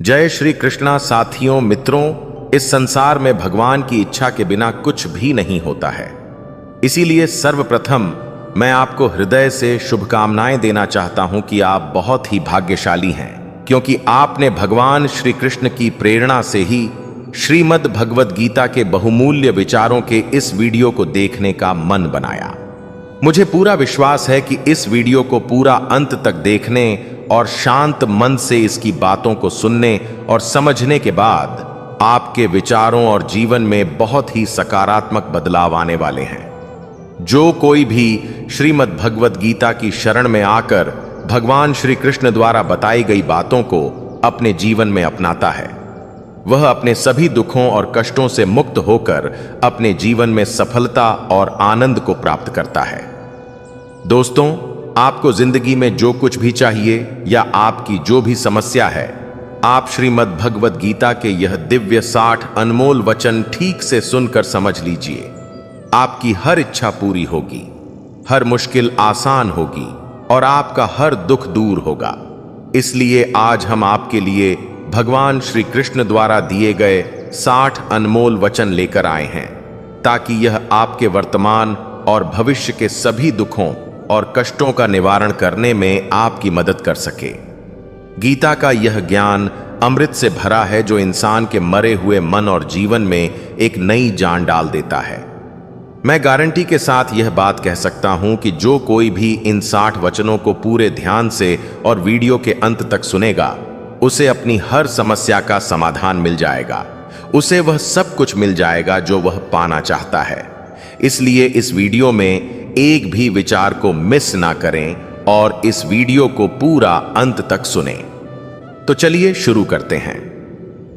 जय श्री कृष्णा साथियों, मित्रों। इस संसार में भगवान की इच्छा के बिना कुछ भी नहीं होता है। इसीलिए सर्वप्रथम मैं आपको हृदय से शुभकामनाएं देना चाहता हूं कि आप बहुत ही भाग्यशाली हैं, क्योंकि आपने भगवान श्री कृष्ण की प्रेरणा से ही श्रीमद् भगवद गीता के बहुमूल्य विचारों के इस वीडियो को देखने का मन बनाया। मुझे पूरा विश्वास है कि इस वीडियो को पूरा अंत तक देखने और शांत मन से इसकी बातों को सुनने और समझने के बाद आपके विचारों और जीवन में बहुत ही सकारात्मक बदलाव आने वाले हैं। जो कोई भी श्रीमद् भगवद गीता की शरण में आकर भगवान श्री कृष्ण द्वारा बताई गई बातों को अपने जीवन में अपनाता है, वह अपने सभी दुखों और कष्टों से मुक्त होकर अपने जीवन में सफलता और आनंद को प्राप्त करता है। दोस्तों, आपको जिंदगी में जो कुछ भी चाहिए या आपकी जो भी समस्या है, आप श्रीमद् भगवद गीता के यह दिव्य 60 अनमोल वचन ठीक से सुनकर समझ लीजिए। आपकी हर इच्छा पूरी होगी, हर मुश्किल आसान होगी और आपका हर दुख दूर होगा। इसलिए आज हम आपके लिए भगवान श्री कृष्ण द्वारा दिए गए 60 अनमोल वचन लेकर आए हैं, ताकि यह आपके वर्तमान और भविष्य के सभी दुखों और कष्टों का निवारण करने में आपकी मदद कर सके। गीता का यह ज्ञान अमृत से भरा है, जो इंसान के मरे हुए मन और जीवन में एक नई जान डाल देता है। मैं गारंटी के साथ यह बात कह सकता हूं कि जो कोई भी इन 60 वचनों को पूरे ध्यान से और वीडियो के अंत तक सुनेगा, उसे अपनी हर समस्या का समाधान मिल जाएगा। उसे वह सब कुछ मिल जाएगा जो वह पाना चाहता है। इसलिए इस वीडियो में एक भी विचार को मिस ना करें और इस वीडियो को पूरा अंत तक सुनें। तो चलिए शुरू करते हैं।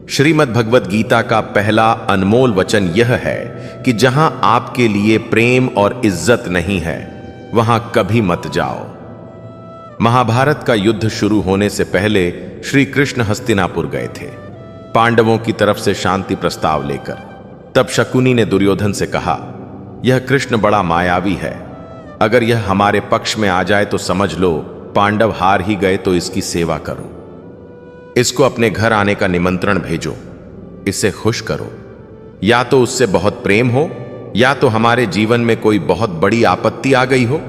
श्रीमद् भगवद गीता का पहला अनमोल वचन यह है कि जहां आपके लिए प्रेम और इज्जत नहीं है, वहां कभी मत जाओ। महाभारत का युद्ध शुरू होने से पहले श्री कृष्ण हस्तिनापुर गए थे, पांडवों की तरफ से शांति प्रस्ताव लेकर। तब शकुनी ने दुर्योधन से कहा, यह कृष्ण बड़ा मायावी है, अगर यह हमारे पक्ष में आ जाए तो समझ लो पांडव हार ही गए, तो इसकी सेवा करो। इसको अपने घर आने का निमंत्रण भेजो, इसे खुश करो। या तो उससे बहुत प्रेम हो, या तो हमारे जीवन में कोई बहुत बड़ी आपत्ति आ गई हो।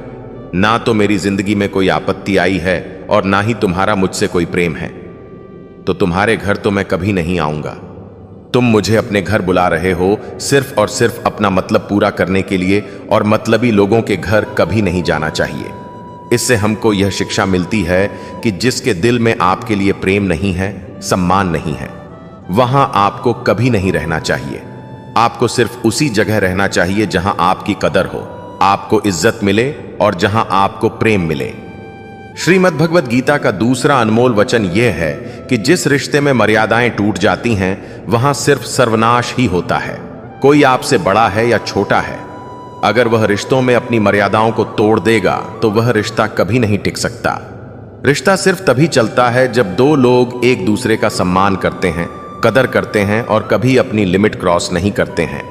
ना तो मेरी जिंदगी में कोई आपत्ति आई है और ना ही तुम्हारा मुझसे कोई प्रेम है, तो तुम्हारे घर तो मैं कभी नहीं आऊंगा। तुम मुझे अपने घर बुला रहे हो सिर्फ और सिर्फ अपना मतलब पूरा करने के लिए, और मतलबी लोगों के घर कभी नहीं जाना चाहिए। इससे हमको यह शिक्षा मिलती है कि जिसके दिल में आपके लिए प्रेम नहीं है, सम्मान नहीं है, वहां आपको कभी नहीं रहना चाहिए। आपको सिर्फ उसी जगह रहना चाहिए जहां आपकी कदर हो, आपको इज्जत मिले और जहां आपको प्रेम मिले। श्रीमद् भगवद गीता का दूसरा अनमोल वचन यह है कि जिस रिश्ते में मर्यादाएं टूट जाती हैं, वहां सिर्फ सर्वनाश ही होता है। कोई आपसे बड़ा है या छोटा है, अगर वह रिश्तों में अपनी मर्यादाओं को तोड़ देगा तो वह रिश्ता कभी नहीं टिक सकता। रिश्ता सिर्फ तभी चलता है जब दो लोग एक दूसरे का सम्मान करते हैं, कदर करते हैं और कभी अपनी लिमिट क्रॉस नहीं करते हैं।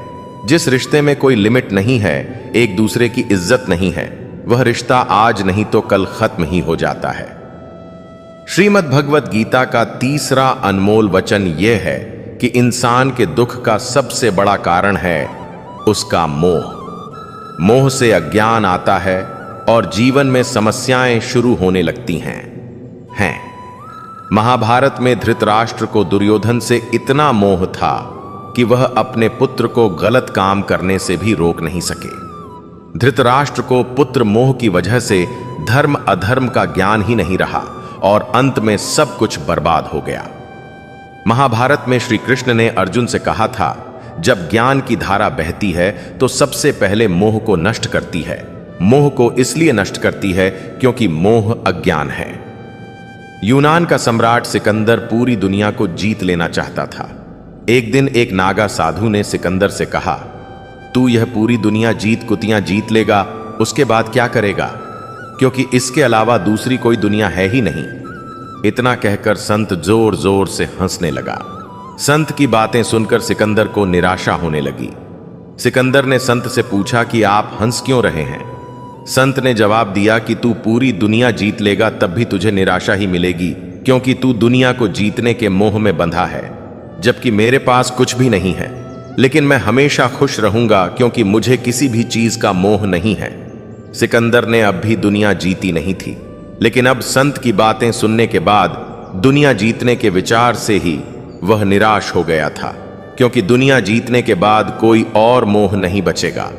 जिस रिश्ते में कोई लिमिट नहीं है, एक दूसरे की इज्जत नहीं है, वह रिश्ता आज नहीं तो कल खत्म ही हो जाता है। श्रीमद् भगवद गीता का तीसरा अनमोल वचन यह है कि इंसान के दुख का सबसे बड़ा कारण है उसका मोह। मोह से अज्ञान आता है और जीवन में समस्याएं शुरू होने लगती हैं। महाभारत में धृतराष्ट्र को दुर्योधन से इतना मोह था कि वह अपने पुत्र को गलत काम करने से भी रोक नहीं सके। धृतराष्ट्र को पुत्र मोह की वजह से धर्म अधर्म का ज्ञान ही नहीं रहा और अंत में सब कुछ बर्बाद हो गया। महाभारत में श्री कृष्ण ने अर्जुन से कहा था, जब ज्ञान की धारा बहती है तो सबसे पहले मोह को नष्ट करती है। मोह को इसलिए नष्ट करती है क्योंकि मोह अज्ञान है। यूनान का सम्राट सिकंदर पूरी दुनिया को जीत लेना चाहता था। एक दिन एक नागा साधु ने सिकंदर से कहा, तू यह पूरी दुनिया कुतियां जीत लेगा, उसके बाद क्या करेगा, क्योंकि इसके अलावा दूसरी कोई दुनिया है ही नहीं। इतना कहकर संत जोर जोर से हंसने लगा। संत की बातें सुनकर सिकंदर को निराशा होने लगी। सिकंदर ने संत से पूछा कि आप हंस क्यों रहे हैं। संत ने जवाब दिया कि तू पूरी दुनिया जीत लेगा तब भी तुझे निराशा ही मिलेगी, क्योंकि तू दुनिया को जीतने के मोह में बंधा है, जबकि मेरे पास कुछ भी नहीं है। लेकिन मैं हमेशा खुश रहूंगा क्योंकि मुझे किसी भी चीज का मोह नहीं है। सिकंदर ने अब भी दुनिया जीती नहीं थी, लेकिन अब संत की बातें सुनने के बाद दुनिया जीतने के विचार से ही वह निराश हो गया था, क्योंकि दुनिया जीतने के बाद कोई और मोह नहीं बचेगा।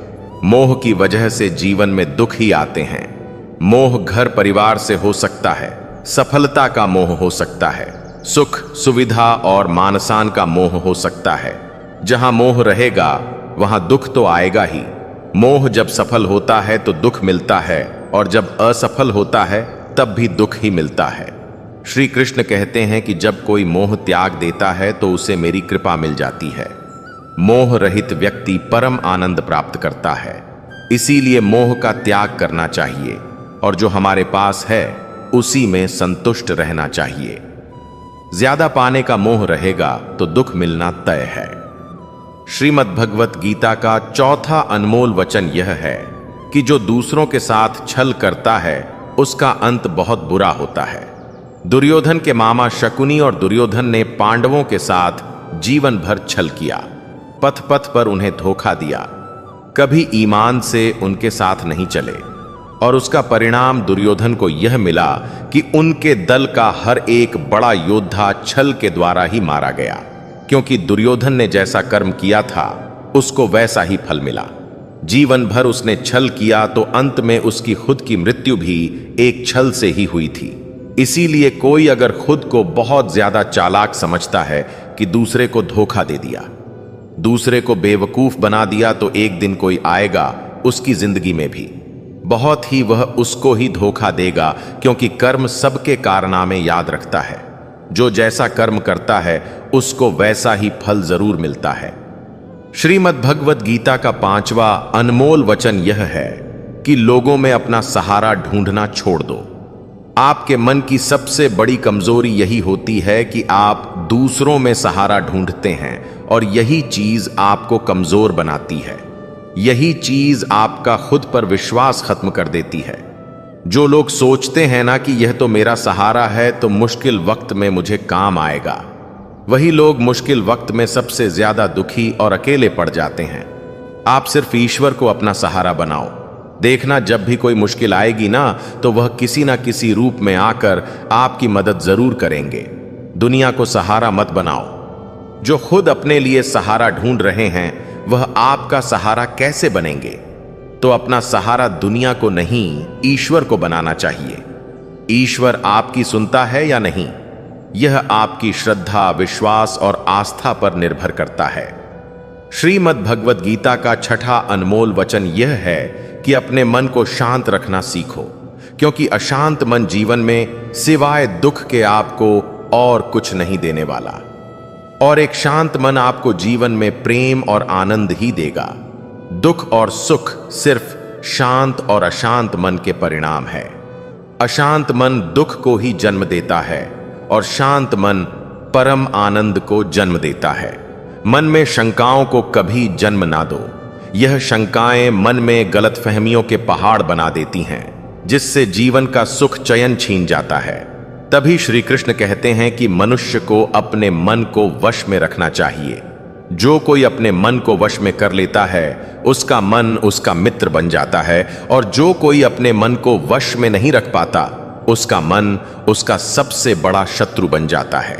मोह की वजह से जीवन में दुख ही आते हैं। मोह घर परिवार से हो सकता है, सफलता का मोह हो सकता है, सुख सुविधा और मानसान का मोह हो सकता है। जहां मोह रहेगा वहां दुख तो आएगा ही। मोह जब सफल होता है तो दुख मिलता है, और जब असफल होता है तब भी दुख ही मिलता है। श्री कृष्ण कहते हैं कि जब कोई मोह त्याग देता है तो उसे मेरी कृपा मिल जाती है। मोह रहित व्यक्ति परम आनंद प्राप्त करता है। इसीलिए मोह का त्याग करना चाहिए, और जो हमारे पास है उसी में संतुष्ट रहना चाहिए। ज्यादा पाने का मोह रहेगा तो दुख मिलना तय है। श्रीमद् भगवत गीता का चौथा अनमोल वचन यह है कि जो दूसरों के साथ छल करता है उसका अंत बहुत बुरा होता है। दुर्योधन के मामा शकुनी और दुर्योधन ने पांडवों के साथ जीवन भर छल किया, पथ पथ पर उन्हें धोखा दिया, कभी ईमान से उनके साथ नहीं चले, और उसका परिणाम दुर्योधन को यह मिला कि उनके दल का हर एक बड़ा योद्धा छल के द्वारा ही मारा गया, क्योंकि दुर्योधन ने जैसा कर्म किया था उसको वैसा ही फल मिला। जीवन भर उसने छल किया तो अंत में उसकी खुद की मृत्यु भी एक छल से ही हुई थी। इसीलिए कोई अगर खुद को बहुत ज्यादा चालाक समझता है कि दूसरे को धोखा दे दिया, दूसरे को बेवकूफ बना दिया, तो एक दिन कोई आएगा उसकी जिंदगी में भी बहुत ही वह उसको ही धोखा देगा, क्योंकि कर्म सबके कारनामे याद रखता है। जो जैसा कर्म करता है उसको वैसा ही फल जरूर मिलता है। श्रीमद् भगवत गीता का 5वां अनमोल वचन यह है कि लोगों में अपना सहारा ढूंढना छोड़ दो। आपके मन की सबसे बड़ी कमजोरी यही होती है कि आप दूसरों में सहारा ढूंढते हैं, और यही चीज आपको कमजोर बनाती है। यही चीज आपका खुद पर विश्वास खत्म कर देती है। जो लोग सोचते हैं ना कि यह तो मेरा सहारा है तो मुश्किल वक्त में मुझे काम आएगा, वही लोग मुश्किल वक्त में सबसे ज्यादा दुखी और अकेले पड़ जाते हैं। आप सिर्फ ईश्वर को अपना सहारा बनाओ। देखना जब भी कोई मुश्किल आएगी ना तो वह किसी ना किसी रूप में आकर आपकी मदद जरूर करेंगे। दुनिया को सहारा मत बनाओ। जो खुद अपने लिए सहारा ढूंढ रहे हैं वह आपका सहारा कैसे बनेंगे? तो अपना सहारा दुनिया को नहीं, ईश्वर को बनाना चाहिए। ईश्वर आपकी सुनता है या नहीं, यह आपकी श्रद्धा, विश्वास और आस्था पर निर्भर करता है। श्रीमद् भगवत गीता का 6वां अनमोल वचन यह है कि अपने मन को शांत रखना सीखो, क्योंकि अशांत मन जीवन में सिवाय दुख के आपको और कुछ नहीं देने वाला, और एक शांत मन आपको जीवन में प्रेम और आनंद ही देगा। दुख और सुख सिर्फ शांत और अशांत मन के परिणाम है। अशांत मन दुख को ही जन्म देता है, और शांत मन परम आनंद को जन्म देता है। मन में शंकाओं को कभी जन्म ना दो। यह शंकाएं मन में गलतफहमियों के पहाड़ बना देती हैं, जिससे जीवन का सुख चयन छीन जाता है। तभी श्री कृष्ण कहते हैं कि मनुष्य को अपने मन को वश में रखना चाहिए। जो कोई अपने मन को वश में कर लेता है उसका मन उसका मित्र बन जाता है, और जो कोई अपने मन को वश में नहीं रख पाता उसका मन उसका सबसे बड़ा शत्रु बन जाता है।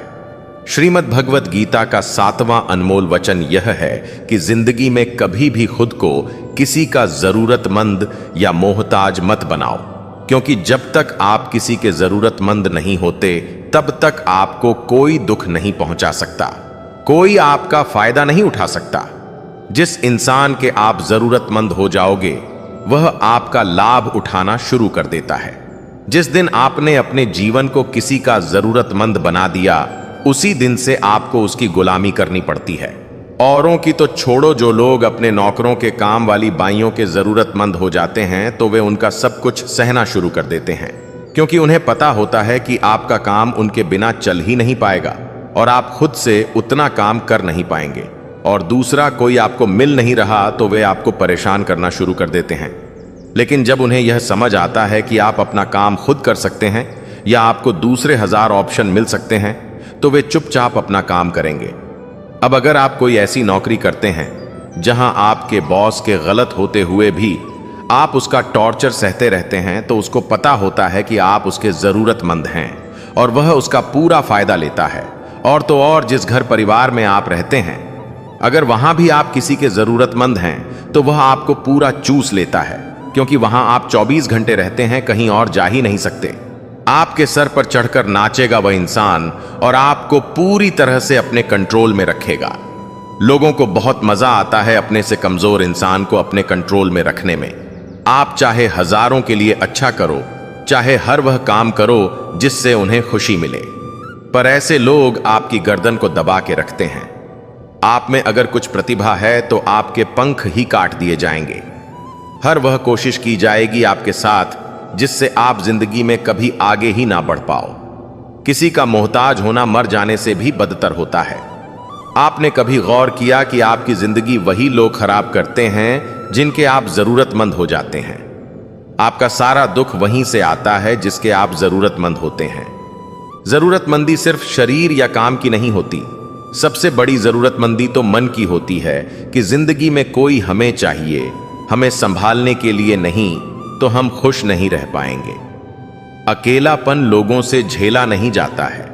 श्रीमद् भगवत गीता का 7वां अनमोल वचन यह है कि जिंदगी में कभी भी खुद को किसी का जरूरतमंद या मोहताज मत बनाओ, क्योंकि जब तक आप किसी के जरूरतमंद नहीं होते तब तक आपको कोई दुख नहीं पहुंचा सकता, कोई आपका फायदा नहीं उठा सकता। जिस इंसान के आप जरूरतमंद हो जाओगे वह आपका लाभ उठाना शुरू कर देता है। जिस दिन आपने अपने जीवन को किसी का जरूरतमंद बना दिया उसी दिन से आपको उसकी गुलामी करनी पड़ती है। औरों की तो छोड़ो, जो लोग अपने नौकरों के काम वाली बाइयों के जरूरतमंद हो जाते हैं तो वे उनका सब कुछ सहना शुरू कर देते हैं, क्योंकि उन्हें पता होता है कि आपका काम उनके बिना चल ही नहीं पाएगा और आप खुद से उतना काम कर नहीं पाएंगे, और दूसरा कोई आपको मिल नहीं रहा तो वे आपको परेशान करना शुरू कर देते हैं। लेकिन जब उन्हें यह समझ आता है कि आप अपना काम खुद कर सकते हैं, या आपको दूसरे 1000 ऑप्शन मिल सकते हैं, तो वे चुपचाप अपना काम करेंगे। अब अगर आप कोई ऐसी नौकरी करते हैं जहां आपके बॉस के गलत होते हुए भी आप उसका टॉर्चर सहते रहते हैं, तो उसको पता होता है कि आप उसके जरूरतमंद हैं और वह उसका पूरा फायदा लेता है। और तो और जिस घर परिवार में आप रहते हैं, अगर वहां भी आप किसी के जरूरतमंद हैं, तो वह आपको पूरा चूस लेता है, क्योंकि वहां आप 24 घंटे रहते हैं, कहीं और जा ही नहीं सकते। आपके सर पर चढ़कर नाचेगा वह इंसान और आपको पूरी तरह से अपने कंट्रोल में रखेगा। लोगों को बहुत मजा आता है अपने से कमजोर इंसान को अपने कंट्रोल में रखने में। आप चाहे हजारों के लिए अच्छा करो, चाहे हर वह काम करो जिससे उन्हें खुशी मिले, पर ऐसे लोग आपकी गर्दन को दबा के रखते हैं। आप में अगर कुछ प्रतिभा है तो आपके पंख ही काट दिए जाएंगे। हर वह कोशिश की जाएगी आपके साथ जिससे आप जिंदगी में कभी आगे ही ना बढ़ पाओ। किसी का मोहताज होना मर जाने से भी बदतर होता है। आपने कभी गौर किया कि आपकी जिंदगी वही लोग खराब करते हैं जिनके आप जरूरतमंद हो जाते हैं। आपका सारा दुख वहीं से आता है जिसके आप जरूरतमंद होते हैं। जरूरतमंदी सिर्फ शरीर या काम की नहीं होती, सबसे बड़ी जरूरतमंदी तो मन की होती है कि जिंदगी में कोई हमें चाहिए, हमें संभालने के लिए नहीं तो हम खुश नहीं रह पाएंगे। अकेलापन लोगों से झेला नहीं जाता है।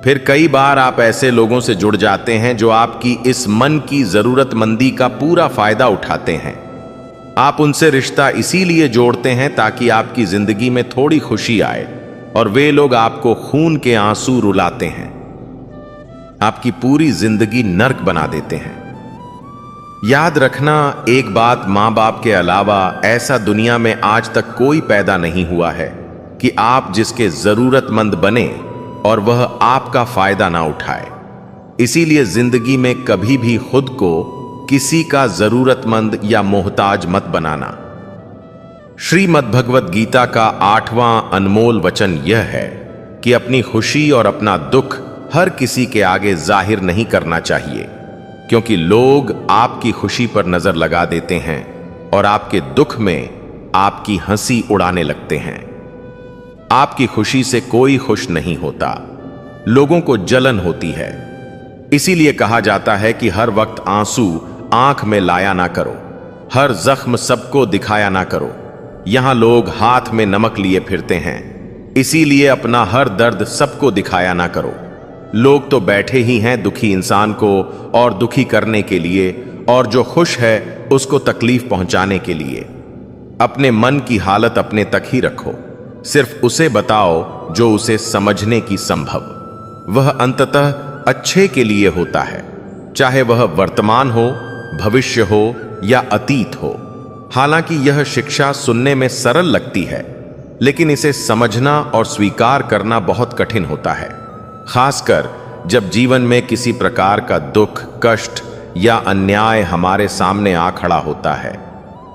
फिर कई बार आप ऐसे लोगों से जुड़ जाते हैं जो आपकी इस मन की जरूरतमंदी का पूरा फायदा उठाते हैं। आप उनसे रिश्ता इसीलिए जोड़ते हैं ताकि आपकी जिंदगी में थोड़ी खुशी आए, और वे लोग आपको खून के आंसू रुलाते हैं, आपकी पूरी जिंदगी नर्क बना देते हैं। याद रखना, एक बात, मां बाप के अलावा ऐसा दुनिया में आज तक कोई पैदा नहीं हुआ है कि आप जिसके जरूरतमंद बने और वह आपका फायदा ना उठाए। इसीलिए जिंदगी में कभी भी खुद को किसी का जरूरतमंद या मोहताज मत बनाना। श्रीमद् भगवत गीता का 8वां अनमोल वचन यह है कि अपनी खुशी और अपना दुख हर किसी के आगे जाहिर नहीं करना चाहिए, क्योंकि लोग आपकी खुशी पर नजर लगा देते हैं और आपके दुख में आपकी हंसी उड़ाने लगते हैं। आपकी खुशी से कोई खुश नहीं होता, लोगों को जलन होती है। इसीलिए कहा जाता है कि हर वक्त आंसू आंख में लाया ना करो, हर जख्म सबको दिखाया ना करो। यहां लोग हाथ में नमक लिए फिरते हैं, इसीलिए अपना हर दर्द सबको दिखाया ना करो। लोग तो बैठे ही हैं दुखी इंसान को और दुखी करने के लिए, और जो खुश है उसको तकलीफ पहुंचाने के लिए। अपने मन की हालत अपने तक ही रखो, सिर्फ उसे बताओ जो उसे समझने की संभव। वह अंततः अच्छे के लिए होता है, चाहे वह वर्तमान हो, भविष्य हो या अतीत हो। हालांकि यह शिक्षा सुनने में सरल लगती है, लेकिन इसे समझना और स्वीकार करना बहुत कठिन होता है, खासकर जब जीवन में किसी प्रकार का दुख, कष्ट या अन्याय हमारे सामने आ खड़ा होता है।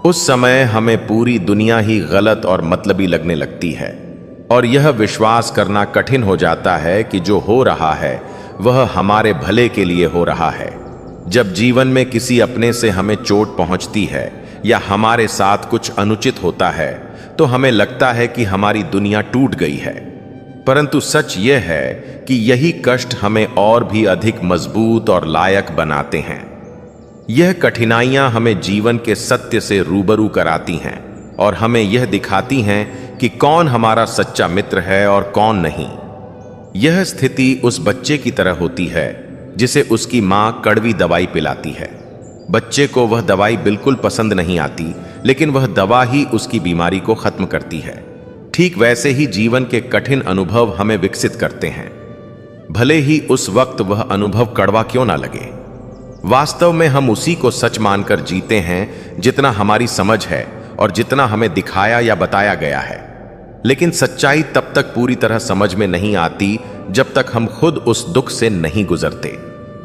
उस समय हमें पूरी दुनिया ही गलत और मतलबी लगने लगती है, और यह विश्वास करना कठिन हो जाता है कि जो हो रहा है वह हमारे भले के लिए हो रहा है। जब जीवन में किसी अपने से हमें चोट पहुंचती है या हमारे साथ कुछ अनुचित होता है, तो हमें लगता है कि हमारी दुनिया टूट गई है। परंतु सच यह है कि यही कष्ट हमें और भी अधिक मजबूत और लायक बनाते हैं। यह कठिनाइयां हमें जीवन के सत्य से रूबरू कराती हैं और हमें यह दिखाती हैं कि कौन हमारा सच्चा मित्र है और कौन नहीं। यह स्थिति उस बच्चे की तरह होती है जिसे उसकी मां कड़वी दवाई पिलाती है। बच्चे को वह दवाई बिल्कुल पसंद नहीं आती, लेकिन वह दवा ही उसकी बीमारी को खत्म करती है। ठीक वैसे ही जीवन के कठिन अनुभव हमें विकसित करते हैं, भले ही उस वक्त वह अनुभव कड़वा क्यों ना लगे। वास्तव में हम उसी को सच मानकर जीते हैं जितना हमारी समझ है और जितना हमें दिखाया या बताया गया है। लेकिन सच्चाई तब तक पूरी तरह समझ में नहीं आती जब तक हम खुद उस दुख से नहीं गुजरते।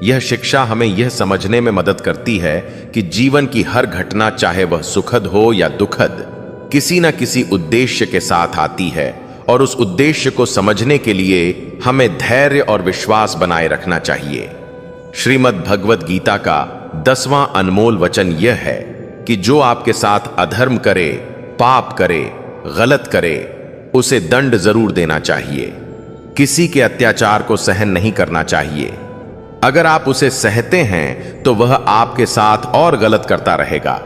यह शिक्षा हमें यह समझने में मदद करती है कि जीवन की हर घटना, चाहे वह सुखद हो या दुखद, किसी न किसी उद्देश्य के साथ आती है, और उस उद्देश्य को समझने के लिए हमें धैर्य और विश्वास बनाए रखना चाहिए। श्रीमद् भगवत गीता का 10वां अनमोल वचन यह है कि जो आपके साथ अधर्म करे, पाप करे, गलत करे, उसे दंड जरूर देना चाहिए। किसी के अत्याचार को सहन नहीं करना चाहिए। अगर आप उसे सहते हैं तो वह आपके साथ और गलत करता रहेगा।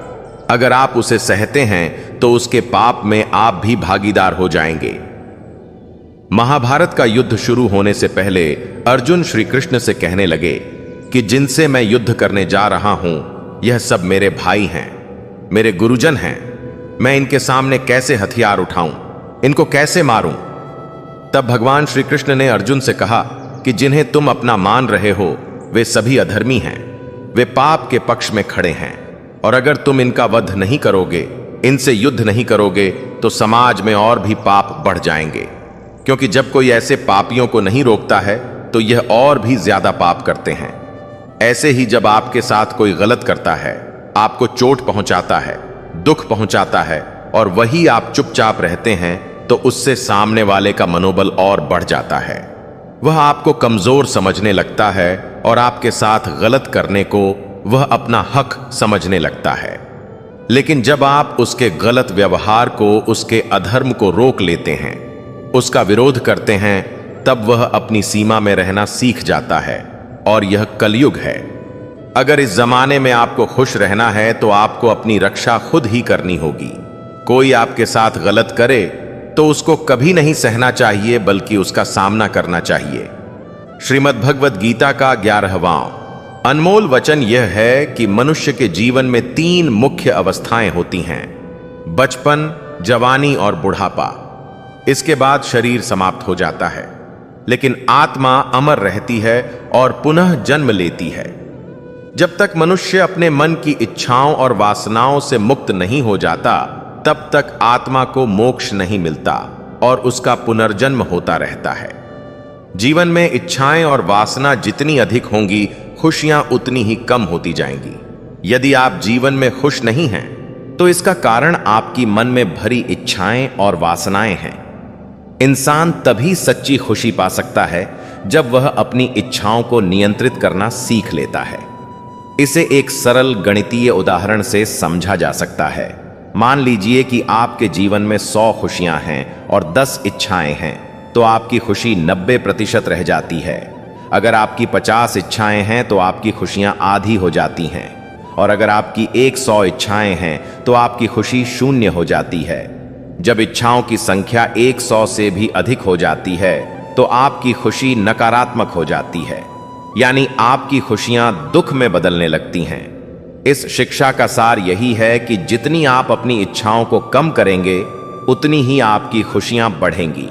अगर आप उसे सहते हैं तो उसके पाप में आप भी भागीदार हो जाएंगे। महाभारत का युद्ध शुरू होने से पहले अर्जुन श्री कृष्ण से कहने लगे कि जिनसे मैं युद्ध करने जा रहा हूं यह सब मेरे भाई हैं, मेरे गुरुजन हैं। मैं इनके सामने कैसे हथियार उठाऊं, इनको कैसे मारूं? तब भगवान श्री कृष्ण ने अर्जुन से कहा कि जिन्हें तुम अपना मान रहे हो वे सभी अधर्मी हैं, वे पाप के पक्ष में खड़े हैं। और अगर तुम इनका वध नहीं करोगे, इनसे युद्ध नहीं करोगे तो समाज में और भी पाप बढ़ जाएंगे। क्योंकि जब कोई ऐसे पापियों को नहीं रोकता है तो यह और भी ज्यादा पाप करते हैं। ऐसे ही जब आपके साथ कोई गलत करता है, आपको चोट पहुंचाता है, दुख पहुंचाता है और वही आप चुपचाप रहते हैं, तो उससे सामने वाले का मनोबल और बढ़ जाता है। वह आपको कमजोर समझने लगता है और आपके साथ गलत करने को वह अपना हक समझने लगता है। लेकिन जब आप उसके गलत व्यवहार को, उसके अधर्म को रोक लेते हैं, उसका विरोध करते हैं, तब वह अपनी सीमा में रहना सीख जाता है। और यह कलयुग है। अगर इस जमाने में आपको खुश रहना है तो आपको अपनी रक्षा खुद ही करनी होगी। कोई आपके साथ गलत करे तो उसको कभी नहीं सहना चाहिए, बल्कि उसका सामना करना चाहिए। श्रीमद् भगवद गीता का 11वां अनमोल वचन यह है कि मनुष्य के जीवन में 3 मुख्य अवस्थाएं होती हैं: बचपन, जवानी और बुढ़ापा। इसके बाद शरीर समाप्त हो जाता है, लेकिन आत्मा अमर रहती है और पुनः जन्म लेती है। जब तक मनुष्य अपने मन की इच्छाओं और वासनाओं से मुक्त नहीं हो जाता, तब तक आत्मा को मोक्ष नहीं मिलता और उसका पुनर्जन्म होता रहता है। जीवन में इच्छाएं और वासना जितनी अधिक होंगी, खुशियां उतनी ही कम होती जाएंगी। यदि आप जीवन में खुश नहीं हैं, तो इसका कारण आपकी मन में भरी इच्छाएं और वासनाएं हैं। इंसान तभी सच्ची खुशी पा सकता है जब वह अपनी इच्छाओं को नियंत्रित करना सीख लेता है। इसे एक सरल गणितीय उदाहरण से समझा जा सकता है। मान लीजिए कि आपके जीवन में 100 खुशियां हैं और 10 इच्छाएं हैं, तो आपकी खुशी 90% रह जाती है। अगर आपकी 50 इच्छाएं हैं तो आपकी खुशियां आधी हो जाती हैं। और अगर आपकी 100 इच्छाएं हैं तो आपकी खुशी 0 हो जाती है। जब इच्छाओं की संख्या 100 से भी अधिक हो जाती है तो आपकी खुशी नकारात्मक हो जाती है, यानी आपकी खुशियां दुख में बदलने लगती हैं। इस शिक्षा का सार यही है कि जितनी आप अपनी इच्छाओं को कम करेंगे, उतनी ही आपकी खुशियां बढ़ेंगी।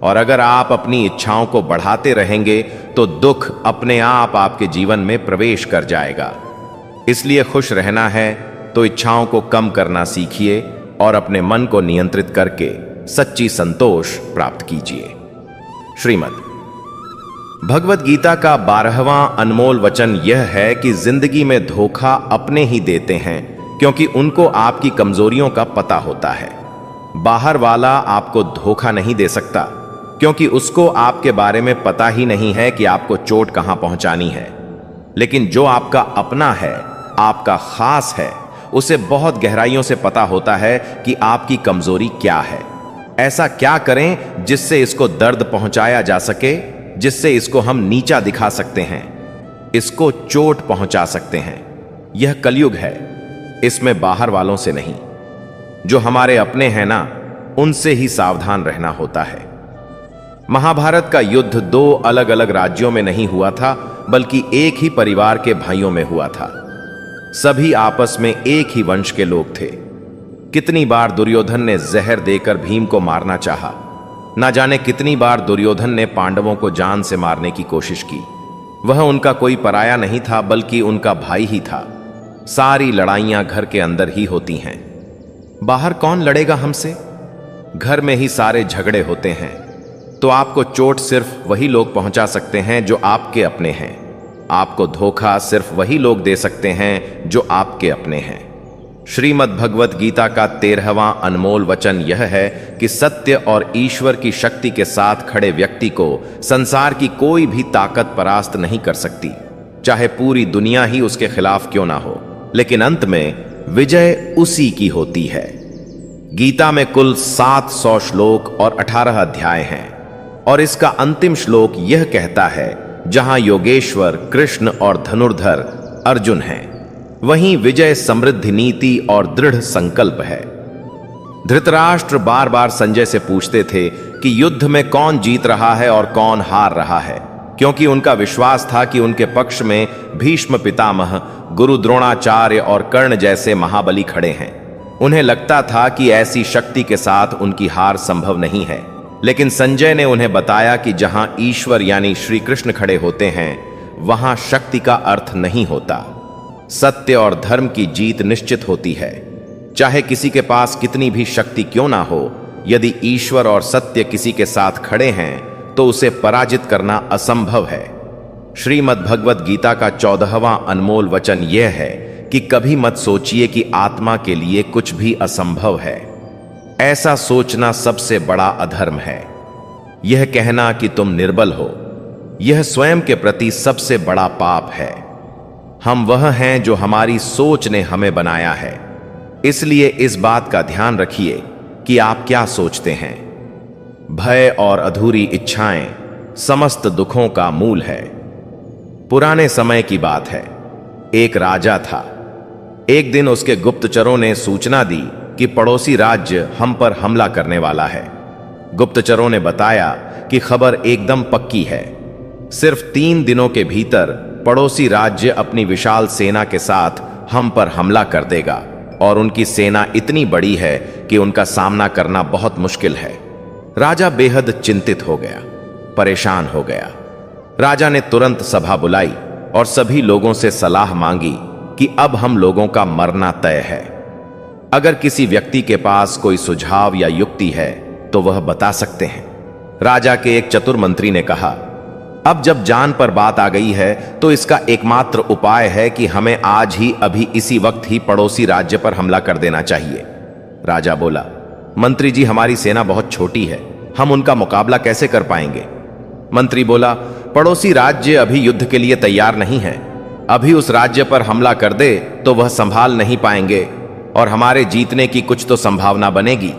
और अगर आप अपनी इच्छाओं को बढ़ाते रहेंगे तो दुख अपने आप आपके जीवन में प्रवेश कर जाएगा। इसलिए खुश रहना है तो इच्छाओं को कम करना सीखिए और अपने मन को नियंत्रित करके सच्ची संतोष प्राप्त कीजिए। श्रीमद् भगवद गीता का 12वां अनमोल वचन यह है कि जिंदगी में धोखा अपने ही देते हैं, क्योंकि उनको आपकी कमजोरियों का पता होता है। बाहर वाला आपको धोखा नहीं दे सकता, क्योंकि उसको आपके बारे में पता ही नहीं है कि आपको चोट कहां पहुंचानी है। लेकिन जो आपका अपना है, आपका खास है, उसे बहुत गहराइयों से पता होता है कि आपकी कमजोरी क्या है। ऐसा क्या करें जिससे इसको दर्द पहुंचाया जा सके, जिससे इसको हम नीचा दिखा सकते हैं, इसको चोट पहुंचा सकते हैं। यह कलयुग है, इसमें बाहर वालों से नहीं। जो हमारे अपने हैं ना, उनसे ही सावधान रहना होता है। महाभारत का युद्ध 2 अलग अलग राज्यों में नहीं हुआ था, बल्कि एक ही परिवार के भाइयों में हुआ था। सभी आपस में एक ही वंश के लोग थे। कितनी बार दुर्योधन ने जहर देकर भीम को मारना चाहा। ना जाने कितनी बार दुर्योधन ने पांडवों को जान से मारने की कोशिश की। वह उनका कोई पराया नहीं था, बल्कि उनका भाई ही था। सारी लड़ाइयां घर के अंदर ही होती हैं। बाहर कौन लड़ेगा हमसे? घर में ही सारे झगड़े होते हैं। तो आपको चोट सिर्फ वही लोग पहुंचा सकते हैं जो आपके अपने हैं। आपको धोखा सिर्फ वही लोग दे सकते हैं जो आपके अपने हैं। श्रीमद् भगवत गीता का 13वां अनमोल वचन यह है कि सत्य और ईश्वर की शक्ति के साथ खड़े व्यक्ति को संसार की कोई भी ताकत परास्त नहीं कर सकती, चाहे पूरी दुनिया ही उसके खिलाफ क्यों ना हो। लेकिन अंत में विजय उसी की होती है। गीता में कुल 700 श्लोक और 18 अध्याय हैं और इसका अंतिम श्लोक यह कहता है, जहां योगेश्वर कृष्ण और धनुर्धर अर्जुन हैं, वहीं विजय समृद्धि नीति और दृढ़ संकल्प है। धृतराष्ट्र बार बार संजय से पूछते थे कि युद्ध में कौन जीत रहा है और कौन हार रहा है, क्योंकि उनका विश्वास था कि उनके पक्ष में भीष्म पितामह, गुरु द्रोणाचार्य और कर्ण जैसे महाबली खड़े हैं। उन्हें लगता था कि ऐसी शक्ति के साथ उनकी हार संभव नहीं है। लेकिन संजय ने उन्हें बताया कि जहां ईश्वर यानी श्री कृष्ण खड़े होते हैं, वहां शक्ति का अर्थ नहीं होता। सत्य और धर्म की जीत निश्चित होती है। चाहे किसी के पास कितनी भी शक्ति क्यों ना हो, यदि ईश्वर और सत्य किसी के साथ खड़े हैं तो उसे पराजित करना असंभव है। श्रीमद् भगवत गीता का 14वां अनमोल वचन यह है कि कभी मत सोचिए कि आत्मा के लिए कुछ भी असंभव है। ऐसा सोचना सबसे बड़ा अधर्म है। यह कहना कि तुम निर्बल हो, यह स्वयं के प्रति सबसे बड़ा पाप है। हम वह हैं जो हमारी सोच ने हमें बनाया है। इसलिए इस बात का ध्यान रखिए कि आप क्या सोचते हैं। भय और अधूरी इच्छाएं समस्त दुखों का मूल है। पुराने समय की बात है। एक राजा था। एक दिन उसके गुप्तचरों ने सूचना दी कि पड़ोसी राज्य हम पर हमला करने वाला है। गुप्तचरों ने बताया कि खबर एकदम पक्की है। सिर्फ 3 दिनों के भीतर पड़ोसी राज्य अपनी विशाल सेना के साथ हम पर हमला कर देगा और उनकी सेना इतनी बड़ी है कि उनका सामना करना बहुत मुश्किल है। राजा बेहद चिंतित हो गया, परेशान हो गया। राजा ने तुरंत सभा बुलाई और सभी लोगों से सलाह मांगी कि अब हम लोगों का मरना तय है। अगर किसी व्यक्ति के पास कोई सुझाव या युक्ति है तो वह बता सकते हैं। राजा के एक चतुर मंत्री ने कहा, अब जब जान पर बात आ गई है तो इसका एकमात्र उपाय है कि हमें आज ही अभी इसी वक्त ही पड़ोसी राज्य पर हमला कर देना चाहिए। राजा बोला, मंत्री जी, हमारी सेना बहुत छोटी है, हम उनका मुकाबला कैसे कर पाएंगे? मंत्री बोला, पड़ोसी राज्य अभी युद्ध के लिए तैयार नहीं है। अभी उस राज्य पर हमला कर दे तो वह संभाल नहीं पाएंगे और हमारे जीतने की कुछ तो संभावना बनेगी।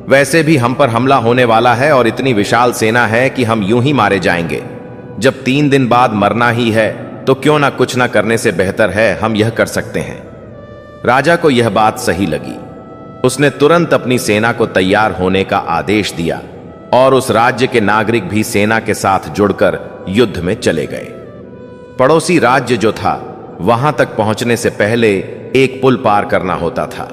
वैसे भी हम पर हमला होने वाला है और इतनी विशाल सेना है कि हम यूं ही मारे जाएंगे। जब 3 दिन बाद मरना ही है तो क्यों ना कुछ ना करने से बेहतर है हम यह कर सकते हैं। राजा को यह बात सही लगी। उसने तुरंत अपनी सेना को तैयार होने का आदेश दिया और उस राज्य के नागरिक भी सेना के साथ जुड़कर युद्ध में चले गए। पड़ोसी राज्य जो था, वहां तक पहुंचने से पहले एक पुल पार करना होता था।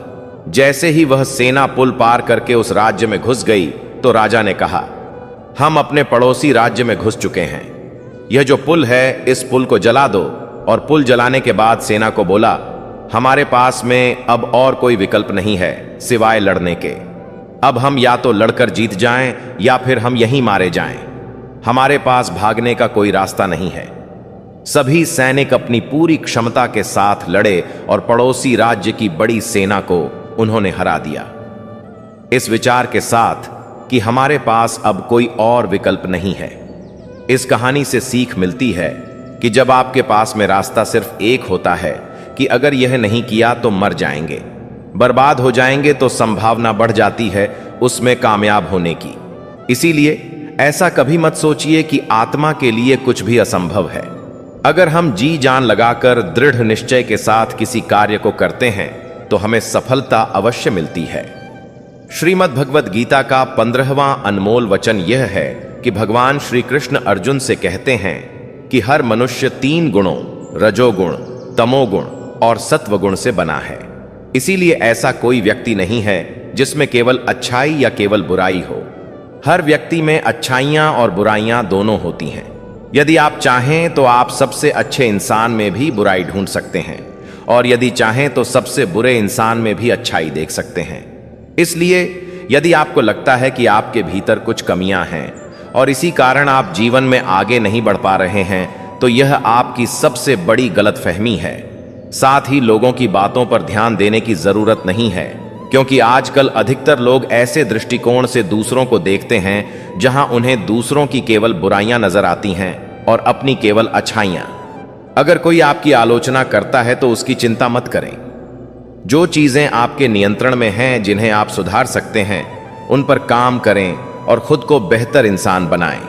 जैसे ही वह सेना पुल पार करके उस राज्य में घुस गई तो राजा ने कहा, हम अपने पड़ोसी राज्य में घुस चुके हैं। यह जो पुल है, इस पुल को जला दो। और पुल जलाने के बाद सेना को बोला, हमारे पास में अब और कोई विकल्प नहीं है सिवाय लड़ने के। अब हम या तो लड़कर जीत जाएं या फिर हम यहीं मारे जाएं। हमारे पास भागने का कोई रास्ता नहीं है। सभी सैनिक अपनी पूरी क्षमता के साथ लड़े और पड़ोसी राज्य की बड़ी सेना को उन्होंने हरा दिया, इस विचार के साथ कि हमारे पास अब कोई और विकल्प नहीं है। इस कहानी से सीख मिलती है कि जब आपके पास में रास्ता सिर्फ एक होता है कि अगर यह नहीं किया तो मर जाएंगे, बर्बाद हो जाएंगे, तो संभावना बढ़ जाती है उसमें कामयाब होने की। इसीलिए ऐसा कभी मत सोचिए कि आत्मा के लिए कुछ भी असंभव है। अगर हम जी जान लगाकर दृढ़ निश्चय के साथ किसी कार्य को करते हैं तो हमें सफलता अवश्य मिलती है। श्रीमद् भगवत गीता का 15वां अनमोल वचन यह है कि भगवान श्री कृष्ण अर्जुन से कहते हैं कि हर मनुष्य 3 गुणों रजोगुण, तमोगुण और सत्वगुण से बना है। इसीलिए ऐसा कोई व्यक्ति नहीं है जिसमें केवल अच्छाई या केवल बुराई हो। हर व्यक्ति में अच्छाइयां और बुराइयां दोनों होती हैं। यदि आप चाहें तो आप सबसे अच्छे इंसान में भी बुराई ढूंढ सकते हैं और यदि चाहें तो सबसे बुरे इंसान में भी अच्छाई देख सकते हैं। इसलिए यदि आपको लगता है कि आपके भीतर कुछ कमियां हैं और इसी कारण आप जीवन में आगे नहीं बढ़ पा रहे हैं, तो यह आपकी सबसे बड़ी गलतफहमी है। साथ ही लोगों की बातों पर ध्यान देने की जरूरत नहीं है, क्योंकि आजकल अधिकतर लोग ऐसे दृष्टिकोण से दूसरों को देखते हैं जहां उन्हें दूसरों की केवल बुराइयां नजर आती हैं और अपनी केवल अच्छाइयां। अगर कोई आपकी आलोचना करता है तो उसकी चिंता मत करें। जो चीजें आपके नियंत्रण में हैं, जिन्हें आप सुधार सकते हैं, उन पर काम करें और खुद को बेहतर इंसान बनाएं।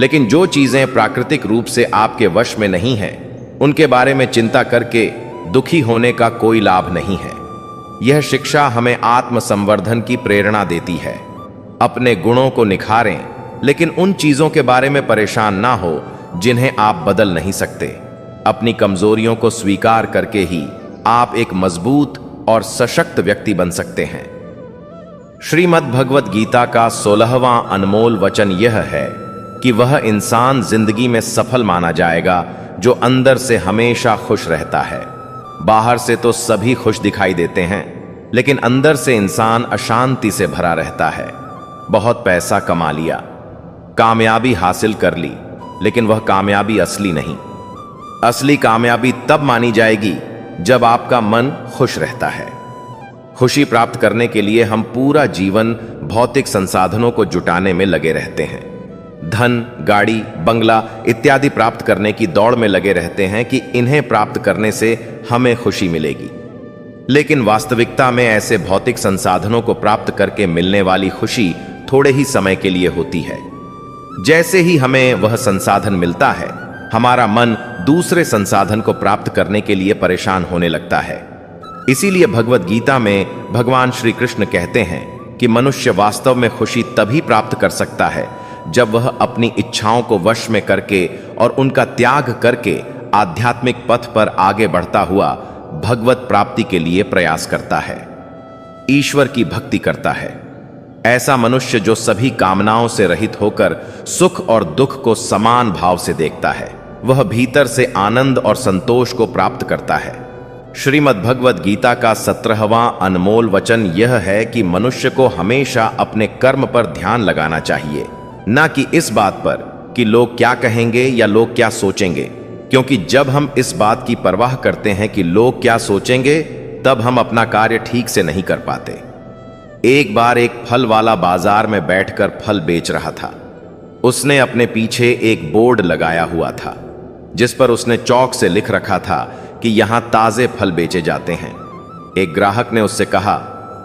लेकिन जो चीजें प्राकृतिक रूप से आपके वश में नहीं हैं, उनके बारे में चिंता करके दुखी होने का कोई लाभ नहीं है। यह शिक्षा हमें आत्मसंवर्धन की प्रेरणा देती है। अपने गुणों को निखारें, लेकिन उन चीजों के बारे में परेशान ना हो जिन्हें आप बदल नहीं सकते। अपनी कमजोरियों को स्वीकार करके ही आप एक मजबूत और सशक्त व्यक्ति बन सकते हैं। श्रीमद् भगवत गीता का 16वां अनमोल वचन यह है कि वह इंसान जिंदगी में सफल माना जाएगा जो अंदर से हमेशा खुश रहता है। बाहर से तो सभी खुश दिखाई देते हैं, लेकिन अंदर से इंसान अशांति से भरा रहता है। बहुत पैसा कमा लिया, कामयाबी हासिल कर ली, लेकिन वह कामयाबी असली नहीं। असली कामयाबी तब मानी जाएगी जब आपका मन खुश रहता है। खुशी प्राप्त करने के लिए हम पूरा जीवन भौतिक संसाधनों को जुटाने में लगे रहते हैं। धन, गाड़ी, बंगला इत्यादि प्राप्त करने की दौड़ में लगे रहते हैं कि इन्हें प्राप्त करने से हमें खुशी मिलेगी। लेकिन वास्तविकता में ऐसे भौतिक संसाधनों को प्राप्त करके मिलने वाली खुशी थोड़े ही समय के लिए होती है। जैसे ही हमें वह संसाधन मिलता है, हमारा मन दूसरे संसाधन को प्राप्त करने के लिए परेशान होने लगता है। इसीलिए भगवत गीता में भगवान श्री कृष्ण कहते हैं कि मनुष्य वास्तव में खुशी तभी प्राप्त कर सकता है जब वह अपनी इच्छाओं को वश में करके और उनका त्याग करके आध्यात्मिक पथ पर आगे बढ़ता हुआ भगवत प्राप्ति के लिए प्रयास करता है, ईश्वर की भक्ति करता है। ऐसा मनुष्य जो सभी कामनाओं से रहित होकर सुख और दुख को समान भाव से देखता है, वह भीतर से आनंद और संतोष को प्राप्त करता है। श्रीमद् भगवत गीता का 17वां अनमोल वचन यह है कि मनुष्य को हमेशा अपने कर्म पर ध्यान लगाना चाहिए, न कि इस बात पर कि लोग क्या कहेंगे या लोग क्या सोचेंगे, क्योंकि जब हम इस बात की परवाह करते हैं कि लोग क्या सोचेंगे, तब हम अपना कार्य ठीक से नहीं कर पाते। एक बार एक फल वाला बाजार में बैठकर फल बेच रहा था। उसने अपने पीछे एक बोर्ड लगाया हुआ था जिस पर उसने चौक से लिख रखा था कि यहां ताजे फल बेचे जाते हैं। एक ग्राहक ने उससे कहा,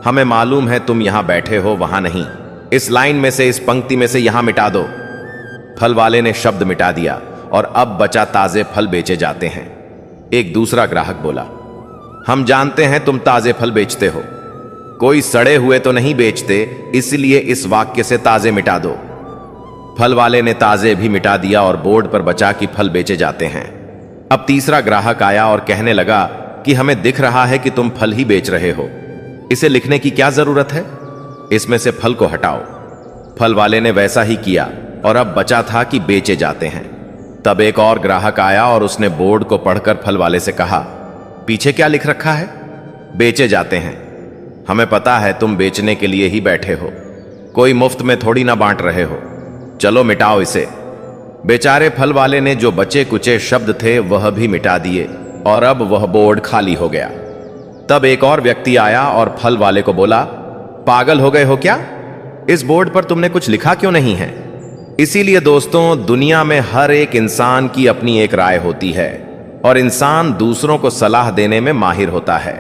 हमें मालूम है तुम यहां बैठे हो, वहां नहीं, इस लाइन में से, इस पंक्ति में से यहां मिटा दो। फल वाले ने शब्द मिटा दिया और अब बचा ताजे फल बेचे जाते हैं। एक दूसरा ग्राहक बोला, हम जानते हैं तुम ताजे फल बेचते हो, कोई सड़े हुए तो नहीं बेचते, इसलिए इस वाक्य से ताजे मिटा दो। फल वाले ने ताजे भी मिटा दिया और बोर्ड पर बचा कि फल बेचे जाते हैं। अब तीसरा ग्राहक आया और कहने लगा कि हमें दिख रहा है कि तुम फल ही बेच रहे हो, इसे लिखने की क्या जरूरत है, इसमें से फल को हटाओ। फल वाले ने वैसा ही किया और अब बचा था कि बेचे जाते हैं। तब एक और ग्राहक आया और उसने बोर्ड को पढ़कर फल वाले से कहा, पीछे क्या लिख रखा है, बेचे जाते हैं। हमें पता है तुम बेचने के लिए ही बैठे हो, कोई मुफ्त में थोड़ी ना बांट रहे हो, चलो मिटाओ इसे। बेचारे फल वाले ने जो बचे कुचे शब्द थे वह भी मिटा दिए और अब वह बोर्ड खाली हो गया। तब एक और व्यक्ति आया और फल वाले को बोला, पागल हो गए हो क्या, इस बोर्ड पर तुमने कुछ लिखा क्यों नहीं है। इसीलिए दोस्तों, दुनिया में हर एक इंसान की अपनी एक राय होती है और इंसान दूसरों को सलाह देने में माहिर होता है।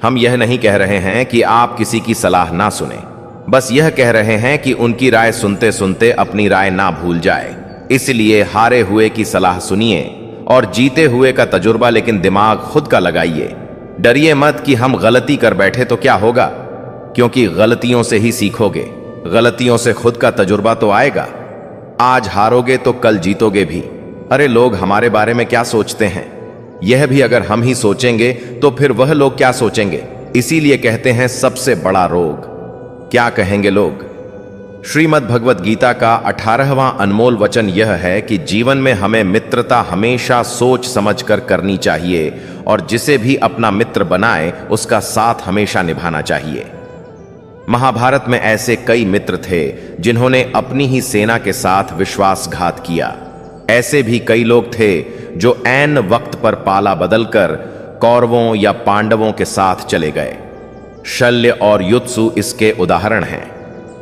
हम यह नहीं कह रहे हैं कि आप किसी की सलाह ना सुने, बस यह कह रहे हैं कि उनकी राय सुनते सुनते अपनी राय ना भूल जाए। इसलिए हारे हुए की सलाह सुनिए और जीते हुए का तजुर्बा लेकिन दिमाग खुद का लगाइए। डरिए मत कि हम गलती कर बैठे तो क्या होगा, क्योंकि गलतियों से ही सीखोगे, गलतियों से खुद का तजुर्बा तो आएगा। आज हारोगे तो कल जीतोगे भी। अरे लोग हमारे बारे में क्या सोचते हैं, यह भी अगर हम ही सोचेंगे तो फिर वह लोग क्या सोचेंगे। इसीलिए कहते हैं सबसे बड़ा रोग, क्या कहेंगे लोग। श्रीमद् भगवत गीता का 18वां अनमोल वचन यह है कि जीवन में हमें मित्रता हमेशा सोच समझकर करनी चाहिए और जिसे भी अपना मित्र बनाए उसका साथ हमेशा निभाना चाहिए। महाभारत में ऐसे कई मित्र थे जिन्होंने अपनी ही सेना के साथ विश्वासघात किया। ऐसे भी कई लोग थे जो ऐन वक्त पर पाला बदलकर कौरवों या पांडवों के साथ चले गए। शल्य और युत्सु इसके उदाहरण हैं।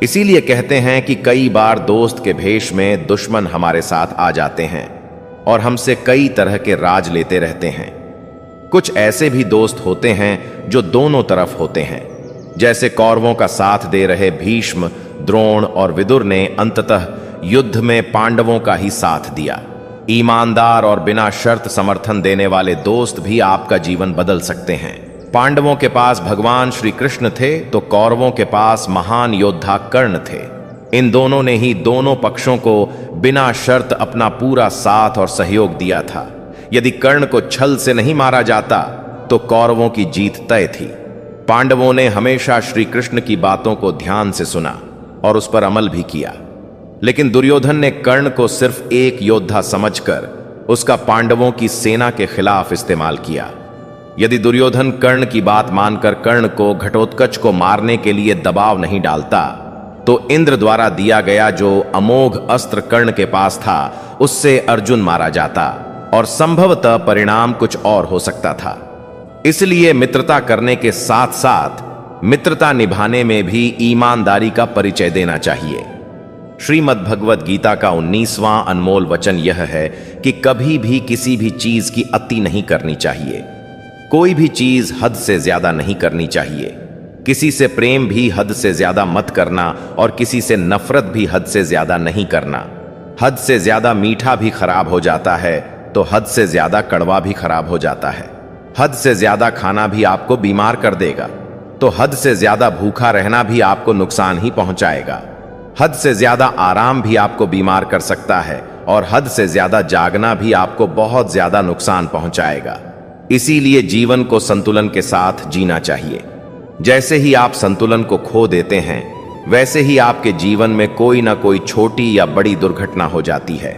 इसीलिए कहते हैं कि कई बार दोस्त के भेष में दुश्मन हमारे साथ आ जाते हैं और हमसे कई तरह के राज लेते रहते हैं। कुछ ऐसे भी दोस्त होते हैं जो दोनों तरफ होते हैं, जैसे कौरवों का साथ दे रहे भीष्म, द्रोण और विदुर ने अंततः युद्ध में पांडवों का ही साथ दिया। ईमानदार और बिना शर्त समर्थन देने वाले दोस्त भी आपका जीवन बदल सकते हैं। पांडवों के पास भगवान श्री कृष्ण थे तो कौरवों के पास महान योद्धा कर्ण थे। इन दोनों ने ही दोनों पक्षों को बिना शर्त अपना पूरा साथ और सहयोग दिया था। यदि कर्ण को छल से नहीं मारा जाता तो कौरवों की जीत तय थी। पांडवों ने हमेशा श्री कृष्ण की बातों को ध्यान से सुना और उस पर अमल भी किया, लेकिन दुर्योधन ने कर्ण को सिर्फ एक योद्धा समझकर उसका पांडवों की सेना के खिलाफ इस्तेमाल किया। यदि दुर्योधन कर्ण की बात मानकर कर्ण को घटोत्कच को मारने के लिए दबाव नहीं डालता तो इंद्र द्वारा दिया गया जो अमोघ अस्त्र कर्ण के पास था उससे अर्जुन मारा जाता और संभवतः परिणाम कुछ और हो सकता था। इसलिए मित्रता करने के साथ साथ मित्रता निभाने में भी ईमानदारी का परिचय देना चाहिए। श्रीमद् भगवत गीता का 19वां अनमोल वचन यह है कि कभी भी किसी भी चीज की अति नहीं करनी चाहिए। कोई भी चीज हद से ज्यादा नहीं करनी चाहिए। किसी से प्रेम भी हद से ज्यादा मत करना और किसी से नफरत भी हद से ज्यादा नहीं करना। हद से ज्यादा मीठा भी खराब हो जाता है तो हद से ज्यादा कड़वा भी खराब हो जाता है। हद से ज्यादा खाना भी आपको बीमार कर देगा तो हद से ज्यादा भूखा रहना भी आपको नुकसान ही पहुंचाएगा। हद से ज्यादा आराम भी आपको बीमार कर सकता है और हद से ज्यादा जागना भी आपको बहुत ज्यादा नुकसान पहुंचाएगा। इसीलिए जीवन को संतुलन के साथ जीना चाहिए। जैसे ही आप संतुलन को खो देते हैं वैसे ही आपके जीवन में कोई ना कोई छोटी या बड़ी दुर्घटना हो जाती है।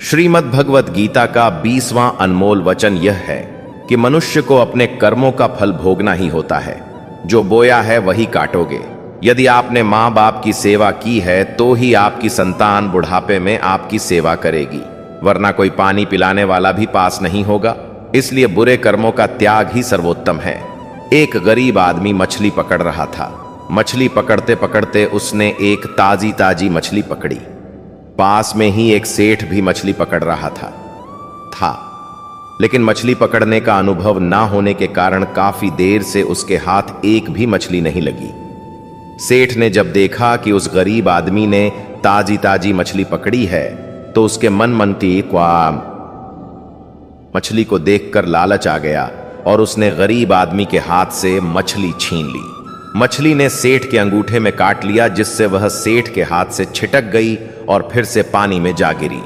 श्रीमद् भगवत गीता का 20वां अनमोल वचन यह है कि मनुष्य को अपने कर्मों का फल भोगना ही होता है। जो बोया है वही काटोगे। यदि आपने माँ बाप की सेवा की है तो ही आपकी संतान बुढ़ापे में आपकी सेवा करेगी, वरना कोई पानी पिलाने वाला भी पास नहीं होगा। इसलिए बुरे कर्मों का त्याग ही सर्वोत्तम है। एक गरीब आदमी मछली पकड़ रहा था। मछली पकड़ते पकड़ते उसने एक ताजी ताजी मछली पकड़ी। पास में ही एक सेठ भी मछली पकड़ रहा था लेकिन मछली पकड़ने का अनुभव ना होने के कारण काफी देर से उसके हाथ एक भी मछली नहीं लगी। सेठ ने जब देखा कि उस गरीब आदमी ने ताजी ताजी मछली पकड़ी है तो उसके मन की मछली को देखकर लालच आ गया और उसने गरीब आदमी के हाथ से मछली छीन ली। मछली ने सेठ के अंगूठे में काट लिया, जिससे वह सेठ के हाथ से छिटक गई और फिर से पानी में जा गिरी।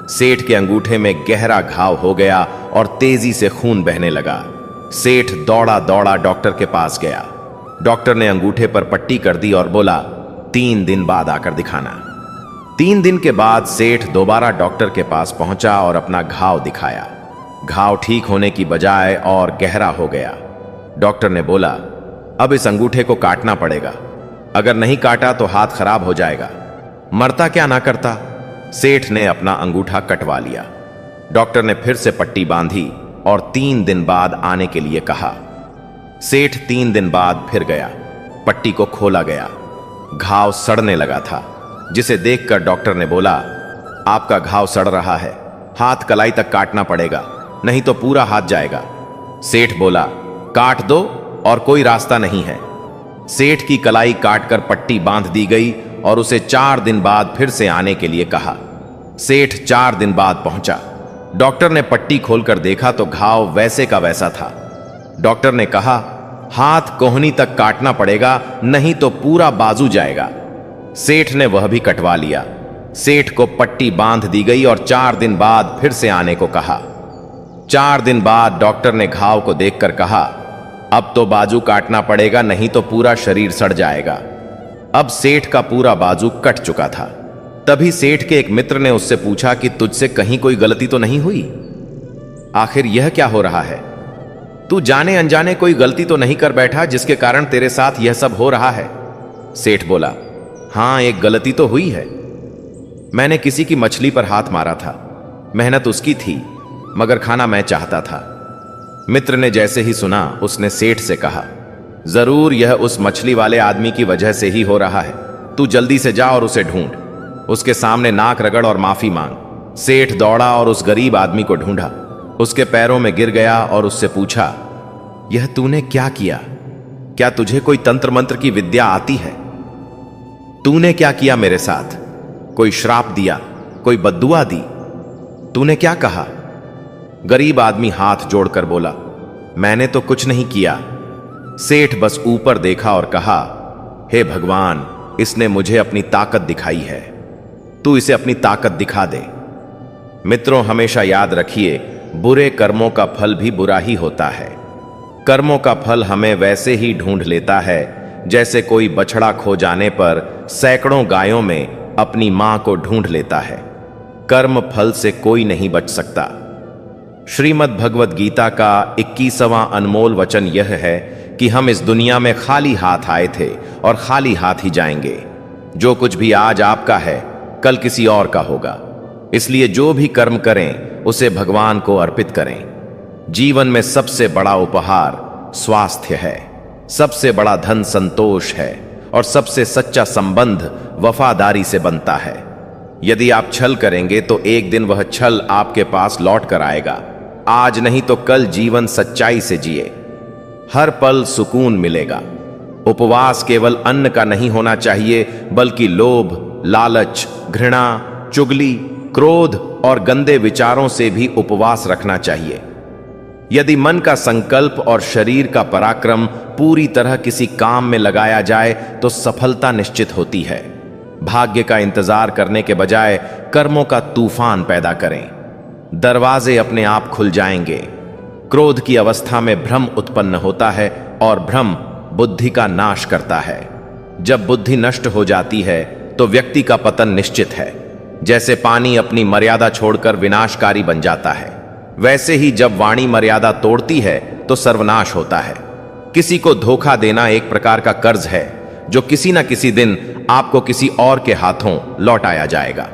सेठ के अंगूठे में गहरा घाव हो गया और तेजी से खून बहने लगा। सेठ दौड़ा दौड़ा डॉक्टर के पास गया। डॉक्टर ने अंगूठे पर पट्टी कर दी और बोला, 3 दिन बाद आकर दिखाना। 3 दिन के बाद सेठ दोबारा डॉक्टर के पास पहुंचा और अपना घाव दिखाया। घाव ठीक होने की बजाय और गहरा हो गया। डॉक्टर ने बोला, अब इस अंगूठे को काटना पड़ेगा। अगर नहीं काटा तो हाथ खराब हो जाएगा। मरता क्या ना करता। सेठ ने अपना अंगूठा कटवा लिया। डॉक्टर ने फिर से पट्टी बांधी और 3 दिन बाद आने के लिए कहा। सेठ 3 दिन बाद फिर गया। पट्टी को खोला गया। घाव सड़ने लगा था, जिसे देखकर डॉक्टर ने बोला, आपका घाव सड़ रहा है, हाथ कलाई तक काटना पड़ेगा, नहीं तो पूरा हाथ जाएगा। सेठ बोला, काट दो और कोई रास्ता नहीं है। सेठ की कलाई काटकर पट्टी बांध दी गई और उसे 4 दिन बाद फिर से आने के लिए कहा। सेठ 4 दिन बाद पहुंचा। डॉक्टर ने पट्टी खोलकर देखा तो घाव वैसे का वैसा था। डॉक्टर ने कहा, हाथ कोहनी तक काटना पड़ेगा, नहीं तो पूरा बाजू जाएगा। सेठ ने वह भी कटवा लिया। सेठ को पट्टी बांध दी गई और 4 दिन बाद फिर से आने को कहा। 4 दिन बाद डॉक्टर ने घाव को देखकर कहा, अब तो बाजू काटना पड़ेगा, नहीं तो पूरा शरीर सड़ जाएगा। अब सेठ का पूरा बाजू कट चुका था। तभी सेठ के एक मित्र ने उससे पूछा कि तुझसे कहीं कोई गलती तो नहीं हुई? आखिर यह क्या हो रहा है? तू जाने अनजाने कोई गलती तो नहीं कर बैठा जिसके कारण तेरे साथ यह सब हो रहा है? सेठ बोला, हां, एक गलती तो हुई है। मैंने किसी की मछली पर हाथ मारा था। मेहनत उसकी थी, मगर खाना मैं चाहता था। मित्र ने जैसे ही सुना उसने सेठ से कहा, जरूर यह उस मछली वाले आदमी की वजह से ही हो रहा है। तू जल्दी से जा और उसे ढूंढ, उसके सामने नाक रगड़ और माफी मांग। सेठ दौड़ा और उस गरीब आदमी को ढूंढा। उसके पैरों में गिर गया और उससे पूछा, यह तूने क्या किया? क्या तुझे कोई तंत्र मंत्र की विद्या आती है? तूने क्या किया मेरे साथ? कोई श्राप दिया? कोई बद्दुआ दी? तूने क्या कहा? गरीब आदमी हाथ जोड़कर बोला, मैंने तो कुछ नहीं किया। सेठ बस ऊपर देखा और कहा, हे भगवान, इसने मुझे अपनी ताकत दिखाई है, तू इसे अपनी ताकत दिखा दे। मित्रों, हमेशा याद रखिए, बुरे कर्मों का फल भी बुरा ही होता है। कर्मों का फल हमें वैसे ही ढूंढ लेता है जैसे कोई बछड़ा खो जाने पर सैकड़ों गायों में अपनी मां को ढूंढ लेता है। कर्म फल से कोई नहीं बच सकता। श्रीमद् भगवद गीता का 21वां अनमोल वचन यह है कि हम इस दुनिया में खाली हाथ आए थे और खाली हाथ ही जाएंगे। जो कुछ भी आज आपका है, कल किसी और का होगा। इसलिए जो भी कर्म करें उसे भगवान को अर्पित करें। जीवन में सबसे बड़ा उपहार स्वास्थ्य है, सबसे बड़ा धन संतोष है और सबसे सच्चा संबंध वफादारी से बनता है। यदि आप छल करेंगे तो एक दिन वह छल आपके पास लौट कर आएगा। आज नहीं तो कल जीवन सच्चाई से जिए, हर पल सुकून मिलेगा। उपवास केवल अन्न का नहीं होना चाहिए, बल्कि लोभ, लालच, घृणा, चुगली, क्रोध और गंदे विचारों से भी उपवास रखना चाहिए। यदि मन का संकल्प और शरीर का पराक्रम पूरी तरह किसी काम में लगाया जाए तो सफलता निश्चित होती है। भाग्य का इंतजार करने के बजाय कर्मों का तूफान पैदा करें। दरवाजे अपने आप खुल जाएंगे। क्रोध की अवस्था में भ्रम उत्पन्न होता है और भ्रम बुद्धि का नाश करता है। जब बुद्धि नष्ट हो जाती है तो व्यक्ति का पतन निश्चित है। जैसे पानी अपनी मर्यादा छोड़कर विनाशकारी बन जाता है, वैसे ही जब वाणी मर्यादा तोड़ती है तो सर्वनाश होता है। किसी को धोखा देना एक प्रकार का कर्ज है जो किसी न किसी दिन आपको किसी और के हाथों लौटाया जाएगा।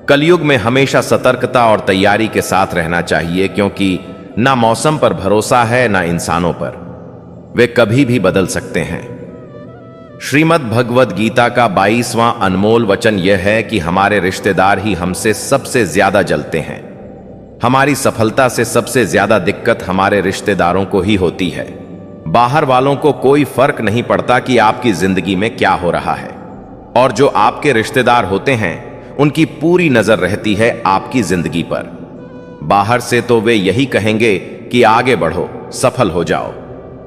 कलयुग में हमेशा सतर्कता और तैयारी के साथ रहना चाहिए, क्योंकि ना मौसम पर भरोसा है ना इंसानों पर, वे कभी भी बदल सकते हैं। श्रीमद् भगवद गीता का 22वां अनमोल वचन यह है कि हमारे रिश्तेदार ही हमसे सबसे ज्यादा जलते हैं। हमारी सफलता से सबसे ज्यादा दिक्कत हमारे रिश्तेदारों को ही होती है। बाहर वालों को कोई फर्क नहीं पड़ता कि आपकी जिंदगी में क्या हो रहा है, और जो आपके रिश्तेदार होते हैं उनकी पूरी नजर रहती है आपकी जिंदगी पर। बाहर से तो वे यही कहेंगे कि आगे बढ़ो, सफल हो जाओ,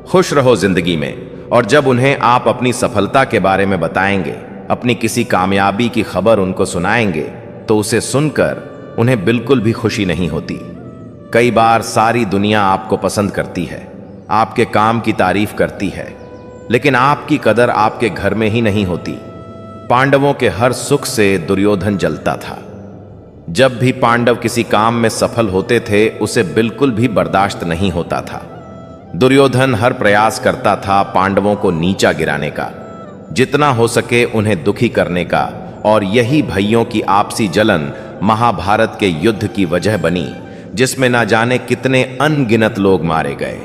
खुश रहो जिंदगी में, और जब उन्हें आप अपनी सफलता के बारे में बताएंगे, अपनी किसी कामयाबी की खबर उनको सुनाएंगे, तो उसे सुनकर उन्हें बिल्कुल भी खुशी नहीं होती। कई बार सारी दुनिया आपको पसंद करती है, आपके काम की तारीफ करती है, लेकिन आपकी कदर आपके घर में ही नहीं होती। पांडवों के हर सुख से दुर्योधन जलता था। जब भी पांडव किसी काम में सफल होते थे उसे बिल्कुल भी बर्दाश्त नहीं होता था। दुर्योधन हर प्रयास करता था पांडवों को नीचा गिराने का, जितना हो सके उन्हें दुखी करने का, और यही भाइयों की आपसी जलन महाभारत के युद्ध की वजह बनी, जिसमें ना जाने कितने अनगिनत लोग मारे गए।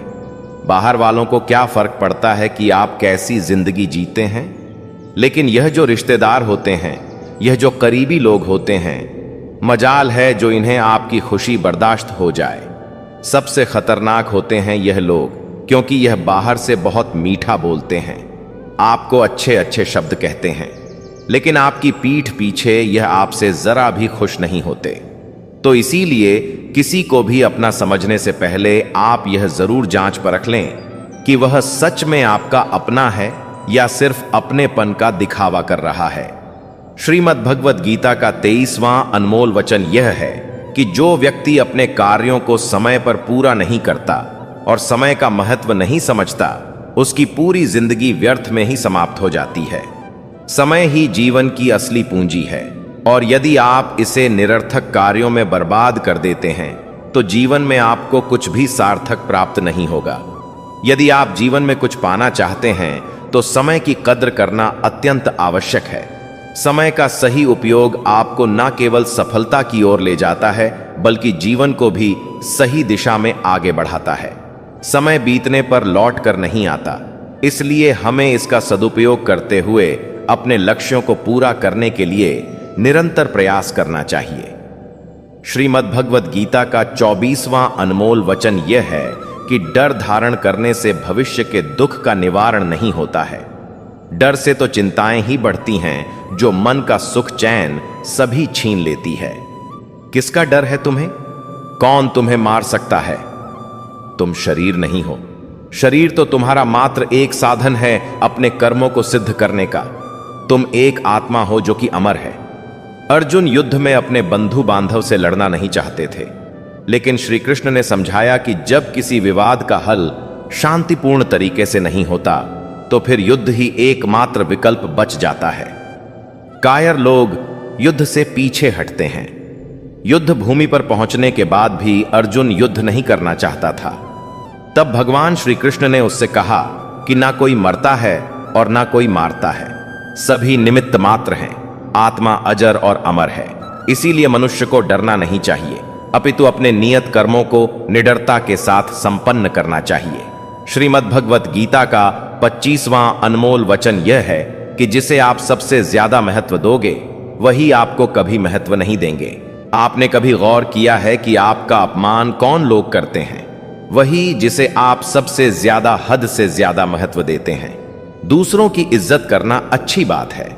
बाहर वालों को क्या फर्क पड़ता है कि आप कैसी जिंदगी जीते हैं, लेकिन यह जो रिश्तेदार होते हैं, यह जो करीबी लोग होते हैं, मजाल है जो इन्हें आपकी खुशी बर्दाश्त हो जाए। सबसे खतरनाक होते हैं यह लोग, क्योंकि यह बाहर से बहुत मीठा बोलते हैं, आपको अच्छे अच्छे शब्द कहते हैं, लेकिन आपकी पीठ पीछे यह आपसे जरा भी खुश नहीं होते। तो इसीलिए किसी को भी अपना समझने से पहले आप यह जरूर जांच परख लें कि वह सच में आपका अपना है या सिर्फ अपनेपन का दिखावा कर रहा है। श्रीमद् भगवद गीता का 23वां अनमोल वचन यह है कि जो व्यक्ति अपने कार्यों को समय पर पूरा नहीं करता और समय का महत्व नहीं समझता, उसकी पूरी जिंदगी व्यर्थ में ही समाप्त हो जाती है। समय ही जीवन की असली पूंजी है, और यदि आप इसे निरर्थक कार्यों में बर्बाद कर देते हैं तो जीवन में आपको कुछ भी सार्थक प्राप्त नहीं होगा। यदि आप जीवन में कुछ पाना चाहते हैं तो समय की कद्र करना अत्यंत आवश्यक है। समय का सही उपयोग आपको न केवल सफलता की ओर ले जाता है, बल्कि जीवन को भी सही दिशा में आगे बढ़ाता है। समय बीतने पर लौट कर नहीं आता, इसलिए हमें इसका सदुपयोग करते हुए अपने लक्ष्यों को पूरा करने के लिए निरंतर प्रयास करना चाहिए। श्रीमद् भगवत गीता का 24वां अनमोल वचन यह है कि डर धारण करने से भविष्य के दुख का निवारण नहीं होता है। डर से तो चिंताएं ही बढ़ती हैं जो मन का सुख चैन सभी छीन लेती है। किसका डर है तुम्हें? कौन तुम्हें मार सकता है? तुम शरीर नहीं हो। शरीर तो तुम्हारा मात्र एक साधन है अपने कर्मों को सिद्ध करने का। तुम एक आत्मा हो जो कि अमर है। अर्जुन युद्ध में अपने बंधु बांधव से लड़ना नहीं चाहते थे, लेकिन श्री कृष्ण ने समझाया कि जब किसी विवाद का हल शांतिपूर्ण तरीके से नहीं होता तो फिर युद्ध ही एकमात्र विकल्प बच जाता है। कायर लोग युद्ध से पीछे हटते हैं। युद्ध भूमि पर पहुंचने के बाद भी अर्जुन युद्ध नहीं करना चाहता था। तब भगवान श्री कृष्ण ने उससे कहा कि ना कोई मरता है और ना कोई मारता है, सभी निमित्त मात्र हैं। आत्मा अजर और अमर है, इसीलिए मनुष्य को डरना नहीं चाहिए, अपितु अपने नियत कर्मों को निडरता के साथ संपन्न करना चाहिए। श्रीमद् भगवत गीता का 25वां अनमोल वचन यह है कि जिसे आप सबसे ज्यादा महत्व दोगे वही आपको कभी महत्व नहीं देंगे। आपने कभी गौर किया है कि आपका अपमान कौन लोग करते हैं? वही जिसे आप सबसे ज्यादा हद से ज्यादा महत्व देते हैं। दूसरों की इज्जत करना अच्छी बात है,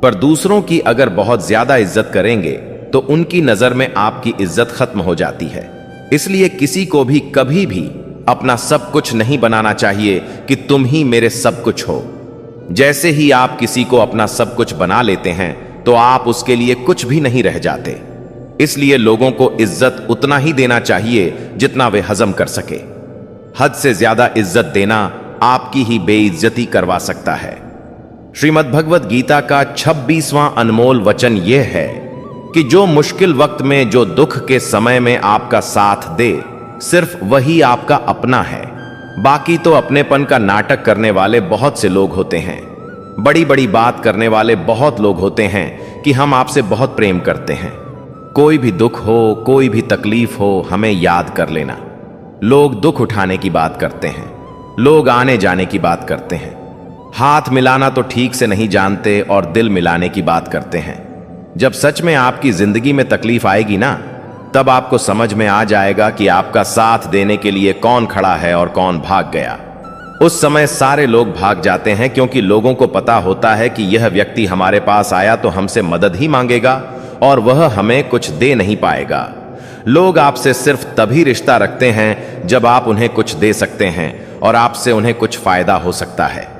पर दूसरों की अगर बहुत ज्यादा इज्जत करेंगे तो उनकी नजर में आपकी इज्जत खत्म हो जाती है। इसलिए किसी को भी कभी भी अपना सब कुछ नहीं बनाना चाहिए कि तुम ही मेरे सब कुछ हो। जैसे ही आप किसी को अपना सब कुछ बना लेते हैं तो आप उसके लिए कुछ भी नहीं रह जाते। इसलिए लोगों को इज्जत उतना ही देना चाहिए जितना वे हजम कर सके। हद से ज्यादा इज्जत देना आपकी ही बेइज्जती करवा सकता है। श्रीमद् भगवत गीता का 26वां अनमोल वचन यह है कि जो मुश्किल वक्त में, जो दुख के समय में आपका साथ दे, सिर्फ वही आपका अपना है। बाकी तो अपनेपन का नाटक करने वाले बहुत से लोग होते हैं। बड़ी बड़ी बात करने वाले बहुत लोग होते हैं कि हम आपसे बहुत प्रेम करते हैं। कोई भी दुख हो, कोई भी तकलीफ हो, हमें याद कर लेना। लोग दुख उठाने की बात करते हैं, लोग आने जाने की बात करते हैं, हाथ मिलाना तो ठीक से नहीं जानते और दिल मिलाने की बात करते हैं। जब सच में आपकी जिंदगी में तकलीफ आएगी ना, तब आपको समझ में आ जाएगा कि आपका साथ देने के लिए कौन खड़ा है और कौन भाग गया। उस समय सारे लोग भाग जाते हैं क्योंकि लोगों को पता होता है कि यह व्यक्ति हमारे पास आया तो हमसे मदद ही मांगेगा और वह हमें कुछ दे नहीं पाएगा। लोग आपसे सिर्फ तभी रिश्ता रखते हैं जब आप उन्हें कुछ दे सकते हैं और आपसे उन्हें कुछ फायदा हो सकता है।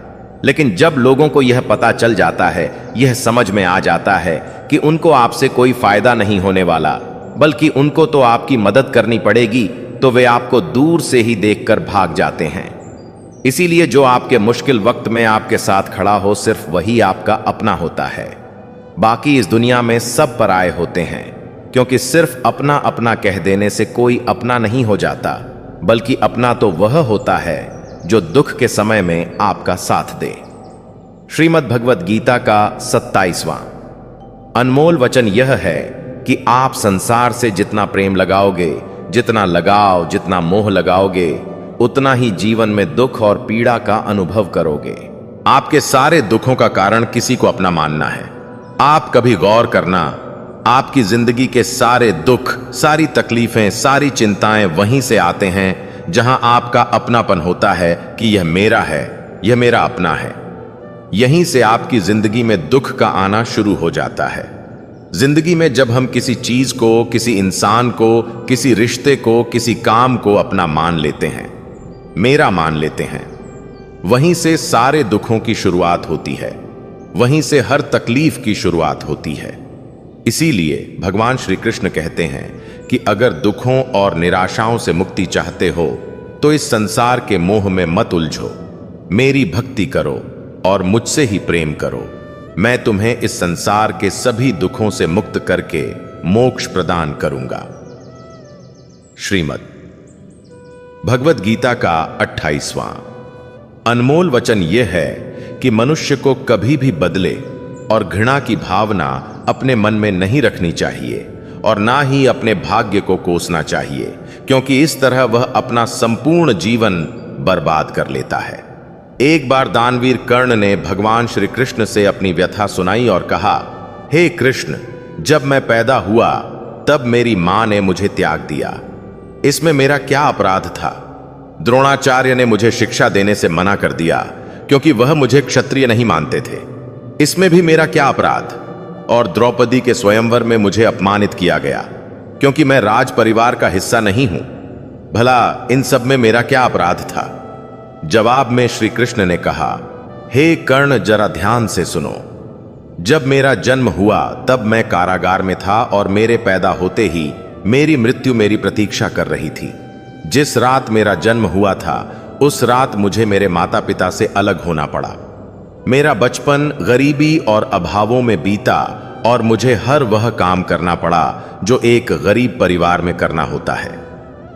लेकिन जब लोगों को यह पता चल जाता है, यह समझ में आ जाता है कि उनको आपसे कोई फायदा नहीं होने वाला, बल्कि उनको तो आपकी मदद करनी पड़ेगी, तो वे आपको दूर से ही देखकर भाग जाते हैं। इसीलिए जो आपके मुश्किल वक्त में आपके साथ खड़ा हो, सिर्फ वही आपका अपना होता है। बाकी इस दुनिया में सब पराये होते हैं, क्योंकि सिर्फ अपना अपना कह देने से कोई अपना नहीं हो जाता, बल्कि अपना तो वह होता है जो दुख के समय में आपका साथ दे। श्रीमद् भगवत गीता का 27वां अनमोल वचन यह है कि आप संसार से जितना प्रेम लगाओगे, जितना लगाव, जितना मोह लगाओगे, उतना ही जीवन में दुख और पीड़ा का अनुभव करोगे। आपके सारे दुखों का कारण किसी को अपना मानना है। आप कभी गौर करना, आपकी जिंदगी के सारे दुख, सारी तकलीफें, सारी चिंताएं वहीं से आते हैं जहां आपका अपनापन होता है कि यह मेरा है, यह मेरा अपना है। यहीं से आपकी जिंदगी में दुख का आना शुरू हो जाता है। जिंदगी में जब हम किसी चीज को, किसी इंसान को, किसी रिश्ते को, किसी काम को अपना मान लेते हैं, मेरा मान लेते हैं, वहीं से सारे दुखों की शुरुआत होती है, वहीं से हर तकलीफ की शुरुआत होती है। इसीलिए भगवान श्री कृष्ण कहते हैं कि अगर दुखों और निराशाओं से मुक्ति चाहते हो तो इस संसार के मोह में मत उलझो, मेरी भक्ति करो और मुझसे ही प्रेम करो। मैं तुम्हें इस संसार के सभी दुखों से मुक्त करके मोक्ष प्रदान करूंगा। श्रीमद् भगवत गीता का 28वां अनमोल वचन यह है कि मनुष्य को कभी भी बदले और घृणा की भावना अपने मन में नहीं रखनी चाहिए और ना ही अपने भाग्य को कोसना चाहिए, क्योंकि इस तरह वह अपना संपूर्ण जीवन बर्बाद कर लेता है। एक बार दानवीर कर्ण ने भगवान श्री कृष्ण से अपनी व्यथा सुनाई और कहा, हे कृष्ण, जब मैं पैदा हुआ तब मेरी मां ने मुझे त्याग दिया। इसमें मेरा क्या अपराध था? द्रोणाचार्य ने मुझे शिक्षा देने से मना कर दिया क्योंकि वह मुझे क्षत्रिय नहीं मानते थे। इसमें भी मेरा क्या अपराध? और द्रौपदी के स्वयंवर में मुझे अपमानित किया गया क्योंकि मैं राज परिवार का हिस्सा नहीं हूं। भला इन सब में मेरा क्या अपराध था? जवाब में श्री कृष्ण ने कहा, हे कर्ण, जरा ध्यान से सुनो। जब मेरा जन्म हुआ तब मैं कारागार में था और मेरे पैदा होते ही मेरी मृत्यु मेरी प्रतीक्षा कर रही थी। जिस रात मेरा जन्म हुआ था उस रात मुझे मेरे माता पिता से अलग होना पड़ा। मेरा बचपन गरीबी और अभावों में बीता और मुझे हर वह काम करना पड़ा जो एक गरीब परिवार में करना होता है।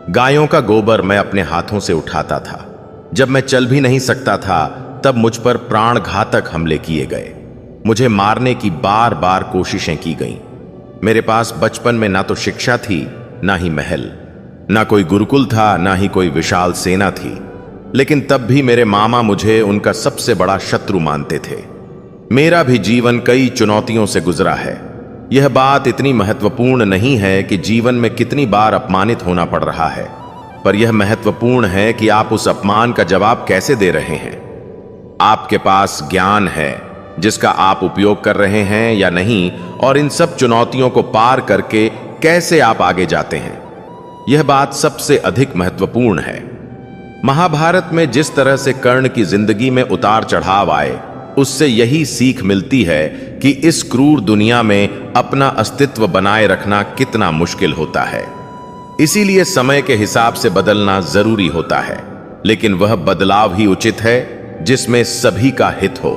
गायों का गोबर मैं अपने हाथों से उठाता था। जब मैं चल भी नहीं सकता था तब मुझ पर प्राणघातक हमले किए गए। मुझे मारने की बार बार कोशिशें की गईं। मेरे पास बचपन में ना तो शिक्षा थी, ना ही महल, ना कोई गुरुकुल था, ना ही कोई विशाल सेना थी। लेकिन तब भी मेरे मामा मुझे उनका सबसे बड़ा शत्रु मानते थे। मेरा भी जीवन कई चुनौतियों से गुजरा है। यह बात इतनी महत्वपूर्ण नहीं है कि जीवन में कितनी बार अपमानित होना पड़ रहा है, पर यह महत्वपूर्ण है कि आप उस अपमान का जवाब कैसे दे रहे हैं। आपके पास ज्ञान है जिसका आप उपयोग कर रहे हैं या नहीं, और इन सब चुनौतियों को पार करके कैसे आप आगे जाते हैं, यह बात सबसे अधिक महत्वपूर्ण है। महाभारत में जिस तरह से कर्ण की जिंदगी में उतार चढ़ाव आए, उससे यही सीख मिलती है कि इस क्रूर दुनिया में अपना अस्तित्व बनाए रखना कितना मुश्किल होता है। इसीलिए समय के हिसाब से बदलना जरूरी होता है, लेकिन वह बदलाव ही उचित है जिसमें सभी का हित हो।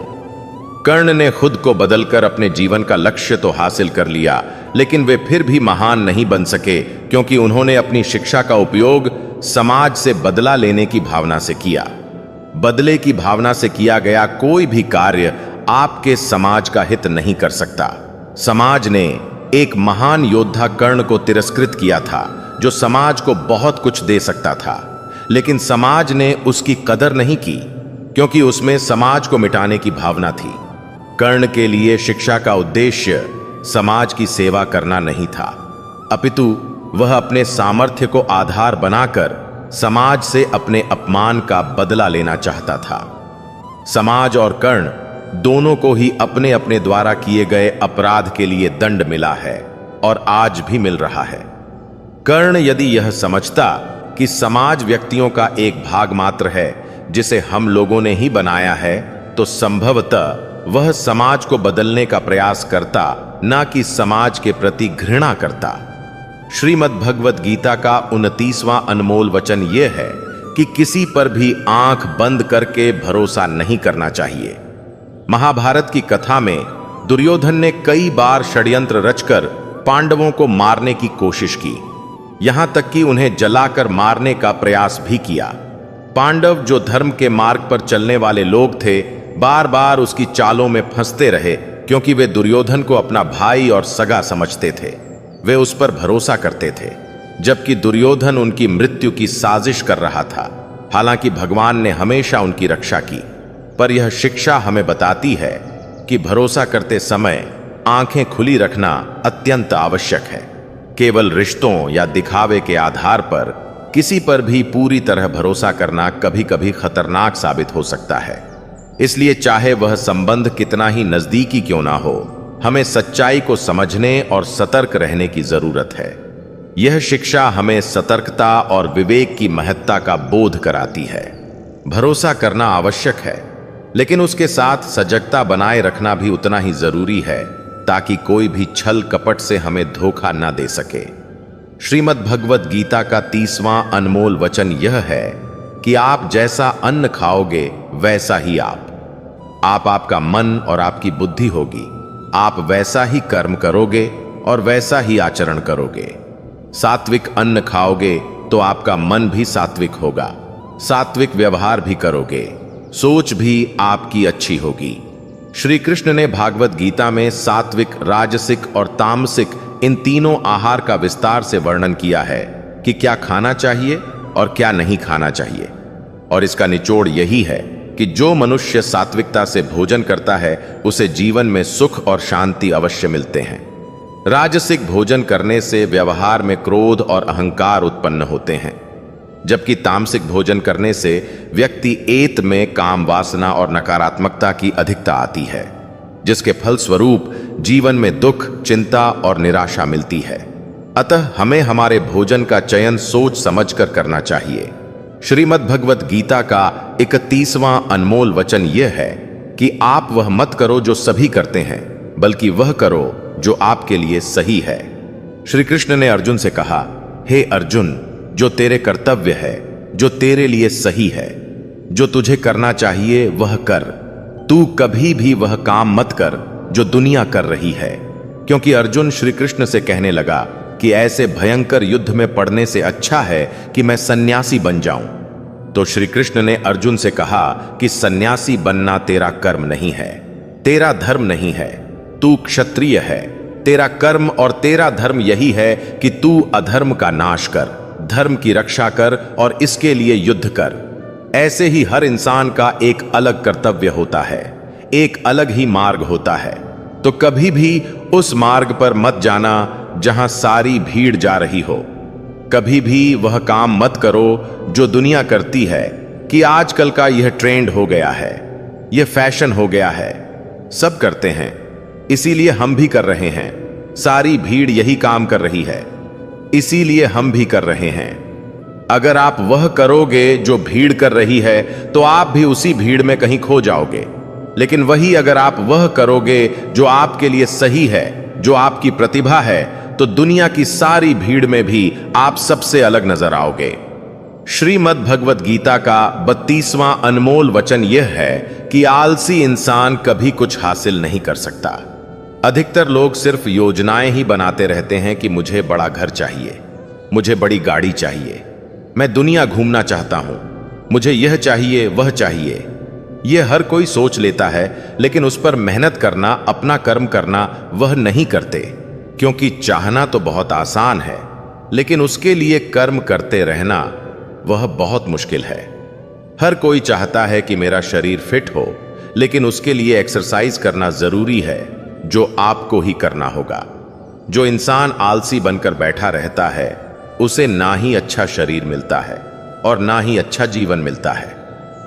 कर्ण ने खुद को बदलकर अपने जीवन का लक्ष्य तो हासिल कर लिया, लेकिन वे फिर भी महान नहीं बन सके क्योंकि उन्होंने अपनी शिक्षा का उपयोग समाज से बदला लेने की भावना से किया। बदले की भावना से किया गया कोई भी कार्य आपके समाज का हित नहीं कर सकता। समाज ने एक महान योद्धा कर्ण को तिरस्कृत किया था जो समाज को बहुत कुछ दे सकता था, लेकिन समाज ने उसकी कदर नहीं की क्योंकि उसमें समाज को मिटाने की भावना थी। कर्ण के लिए शिक्षा का उद्देश्य समाज की सेवा करना नहीं था, अपितु वह अपने सामर्थ्य को आधार बनाकर समाज से अपने अपमान का बदला लेना चाहता था। समाज और कर्ण दोनों को ही अपने अपने द्वारा किए गए अपराध के लिए दंड मिला है और आज भी मिल रहा है। कर्ण यदि यह समझता कि समाज व्यक्तियों का एक भाग मात्र है जिसे हम लोगों ने ही बनाया है, तो संभवतः वह समाज को बदलने का प्रयास करता, ना कि समाज के प्रति घृणा करता। श्रीमद् भगवत गीता का 29वां अनमोल वचन यह है कि किसी पर भी आंख बंद करके भरोसा नहीं करना चाहिए। महाभारत की कथा में दुर्योधन ने कई बार षड्यंत्र रचकर पांडवों को मारने की कोशिश की, यहां तक कि उन्हें जलाकर मारने का प्रयास भी किया। पांडव, जो धर्म के मार्ग पर चलने वाले लोग थे, बार बार उसकी चालों में फंसते रहे क्योंकि वे दुर्योधन को अपना भाई और सगा समझते थे। वे उस पर भरोसा करते थे, जबकि दुर्योधन उनकी मृत्यु की साजिश कर रहा था। हालांकि भगवान ने हमेशा उनकी रक्षा की, पर यह शिक्षा हमें बताती है कि भरोसा करते समय आंखें खुली रखना अत्यंत आवश्यक है। केवल रिश्तों या दिखावे के आधार पर किसी पर भी पूरी तरह भरोसा करना कभी कभी खतरनाक साबित हो सकता है। इसलिए चाहे वह संबंध कितना ही नजदीकी क्यों ना हो, हमें सच्चाई को समझने और सतर्क रहने की जरूरत है। यह शिक्षा हमें सतर्कता और विवेक की महत्ता का बोध कराती है। भरोसा करना आवश्यक है, लेकिन उसके साथ सजगता बनाए रखना भी उतना ही जरूरी है ताकि कोई भी छल कपट से हमें धोखा न दे सके। श्रीमद् भगवत गीता का 30वां अनमोल वचन यह है कि आप जैसा अन्न खाओगे वैसा ही आप आपका मन और आपकी बुद्धि होगी। आप वैसा ही कर्म करोगे और वैसा ही आचरण करोगे। सात्विक अन्न खाओगे तो आपका मन भी सात्विक होगा, सात्विक व्यवहार भी करोगे, सोच भी आपकी अच्छी होगी। श्री कृष्ण ने भागवत गीता में सात्विक, राजसिक और तामसिक इन तीनों आहार का विस्तार से वर्णन किया है कि क्या खाना चाहिए और क्या नहीं खाना चाहिए। और इसका निचोड़ यही है कि जो मनुष्य सात्विकता से भोजन करता है उसे जीवन में सुख और शांति अवश्य मिलते हैं। राजसिक भोजन करने से व्यवहार में क्रोध और अहंकार उत्पन्न होते हैं, जबकि तामसिक भोजन करने से व्यक्ति एत में काम वासना और नकारात्मकता की अधिकता आती है, जिसके फलस्वरूप जीवन में दुख, चिंता और निराशा मिलती है। अतः हमें हमारे भोजन का चयन सोच समझकर करना चाहिए। श्रीमद् भगवत गीता का 31वां अनमोल वचन यह है कि आप वह मत करो जो सभी करते हैं, बल्कि वह करो जो आपके लिए सही है। श्री कृष्ण ने अर्जुन से कहा, हे अर्जुन, जो तेरे कर्तव्य है, जो तेरे लिए सही है, जो तुझे करना चाहिए वह कर। तू कभी भी वह काम मत कर जो दुनिया कर रही है। क्योंकि अर्जुन श्री कृष्ण से कहने लगा कि ऐसे भयंकर युद्ध में पड़ने से अच्छा है कि मैं सन्यासी बन जाऊं। तो श्री कृष्ण ने अर्जुन से कहा कि सन्यासी बनना तेरा कर्म नहीं है, तेरा धर्म नहीं है। तू क्षत्रिय है। तेरा कर्म और तेरा धर्म यही है कि तू अधर्म का नाश कर, धर्म की रक्षा कर और इसके लिए युद्ध कर। ऐसे ही हर इंसान का एक अलग कर्तव्य होता है, एक अलग ही मार्ग होता है। तो कभी भी उस मार्ग पर मत जाना जहां सारी भीड़ जा रही हो। कभी भी वह काम मत करो जो दुनिया करती है कि आजकल का यह ट्रेंड हो गया है, यह फैशन हो गया है, सब करते हैं, इसीलिए हम भी कर रहे हैं। सारी भीड़ यही काम कर रही है, इसीलिए हम भी कर रहे हैं। अगर आप वह करोगे जो भीड़ कर रही है तो आप भी उसी भीड़ में कहीं खो जाओगे। लेकिन वही अगर आप वह करोगे जो आपके लिए सही है, जो आपकी प्रतिभा है, तो दुनिया की सारी भीड़ में भी आप सबसे अलग नजर आओगे। श्रीमद् भगवत गीता का 32वां अनमोल वचन यह है कि आलसी इंसान कभी कुछ हासिल नहीं कर सकता। अधिकतर लोग सिर्फ योजनाएं ही बनाते रहते हैं कि मुझे बड़ा घर चाहिए, मुझे बड़ी गाड़ी चाहिए, मैं दुनिया घूमना चाहता हूं, मुझे यह चाहिए, वह चाहिए। यह हर कोई सोच लेता है, लेकिन उस पर मेहनत करना, अपना कर्म करना वह नहीं करते। क्योंकि चाहना तो बहुत आसान है, लेकिन उसके लिए कर्म करते रहना वह बहुत मुश्किल है। हर कोई चाहता है कि मेरा शरीर फिट हो, लेकिन उसके लिए एक्सरसाइज करना जरूरी है, जो आपको ही करना होगा। जो इंसान आलसी बनकर बैठा रहता है, उसे ना ही अच्छा शरीर मिलता है और ना ही अच्छा जीवन मिलता है।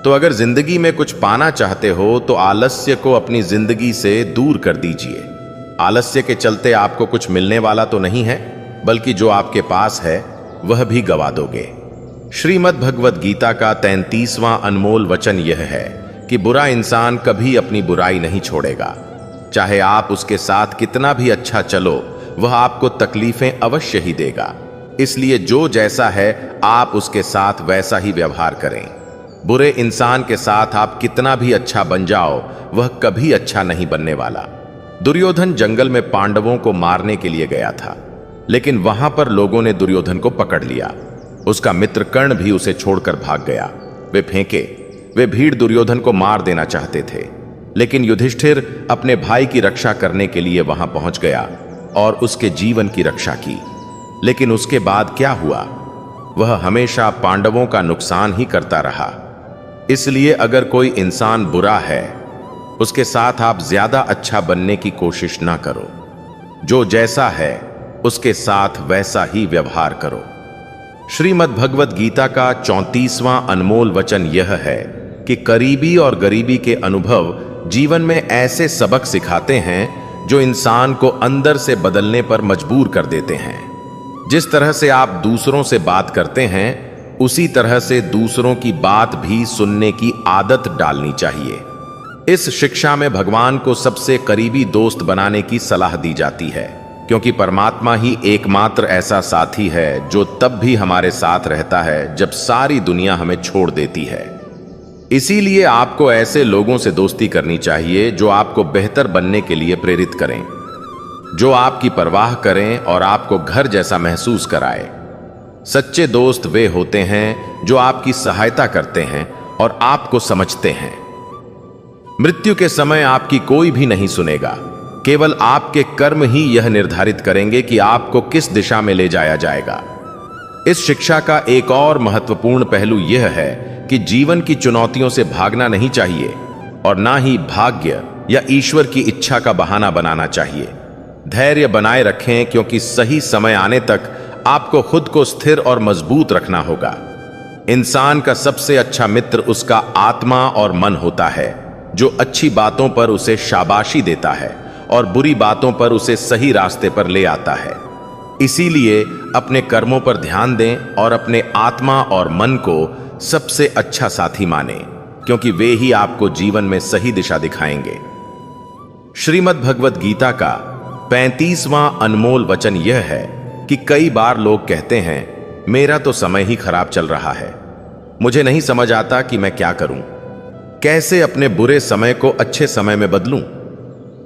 तो अगर जिंदगी में कुछ पाना चाहते हो तो आलस्य को अपनी जिंदगी से दूर कर दीजिए। आलस्य के चलते आपको कुछ मिलने वाला तो नहीं है, बल्कि जो आपके पास है वह भी गवा दोगे। श्रीमद् भगवत गीता का 33वां अनमोल वचन यह है कि बुरा इंसान कभी अपनी बुराई नहीं छोड़ेगा। चाहे आप उसके साथ कितना भी अच्छा चलो, वह आपको तकलीफें अवश्य ही देगा। इसलिए जो जैसा है आप उसके साथ वैसा ही व्यवहार करें। बुरे इंसान के साथ आप कितना भी अच्छा बन जाओ, वह कभी अच्छा नहीं बनने वाला। दुर्योधन जंगल में पांडवों को मारने के लिए गया था, लेकिन वहां पर लोगों ने दुर्योधन को पकड़ लिया। उसका मित्र कर्ण भी उसे छोड़कर भाग गया। वे भीड़ दुर्योधन को मार देना चाहते थे, लेकिन युधिष्ठिर अपने भाई की रक्षा करने के लिए वहां पहुंच गया और उसके जीवन की रक्षा की। लेकिन उसके बाद क्या हुआ? वह हमेशा पांडवों का नुकसान ही करता रहा। इसलिए अगर कोई इंसान बुरा है, उसके साथ आप ज्यादा अच्छा बनने की कोशिश ना करो। जो जैसा है उसके साथ वैसा ही व्यवहार करो। श्रीमद् भगवत गीता का 34वां अनमोल वचन यह है कि करीबी और गरीबी के अनुभव जीवन में ऐसे सबक सिखाते हैं जो इंसान को अंदर से बदलने पर मजबूर कर देते हैं। जिस तरह से आप दूसरों से बात करते हैं, उसी तरह से दूसरों की बात भी सुनने की आदत डालनी चाहिए। इस शिक्षा में भगवान को सबसे करीबी दोस्त बनाने की सलाह दी जाती है, क्योंकि परमात्मा ही एकमात्र ऐसा साथी है जो तब भी हमारे साथ रहता है जब सारी दुनिया हमें छोड़ देती है। इसीलिए आपको ऐसे लोगों से दोस्ती करनी चाहिए जो आपको बेहतर बनने के लिए प्रेरित करें, जो आपकी परवाह करें और आपको घर जैसा महसूस कराए। सच्चे दोस्त वे होते हैं जो आपकी सहायता करते हैं और आपको समझते हैं। मृत्यु के समय आपकी कोई भी नहीं सुनेगा, केवल आपके कर्म ही यह निर्धारित करेंगे कि आपको किस दिशा में ले जाया जाएगा। इस शिक्षा का एक और महत्वपूर्ण पहलू यह है कि जीवन की चुनौतियों से भागना नहीं चाहिए और ना ही भाग्य या ईश्वर की इच्छा का बहाना बनाना चाहिए। धैर्य बनाए रखें, क्योंकि सही समय आने तक आपको खुद को स्थिर और मजबूत रखना होगा। इंसान का सबसे अच्छा मित्र उसका आत्मा और मन होता है, जो अच्छी बातों पर उसे शाबाशी देता है और बुरी बातों पर उसे सही रास्ते पर ले आता है। इसीलिए अपने कर्मों पर ध्यान दें और अपने आत्मा और मन को सबसे अच्छा साथी माने, क्योंकि वे ही आपको जीवन में सही दिशा दिखाएंगे। श्रीमद् भगवत गीता का 35वां अनमोल वचन यह है कि कई बार लोग कहते हैं, मेरा तो समय ही खराब चल रहा है, मुझे नहीं समझ आता कि मैं क्या करूं, कैसे अपने बुरे समय को अच्छे समय में बदलूं।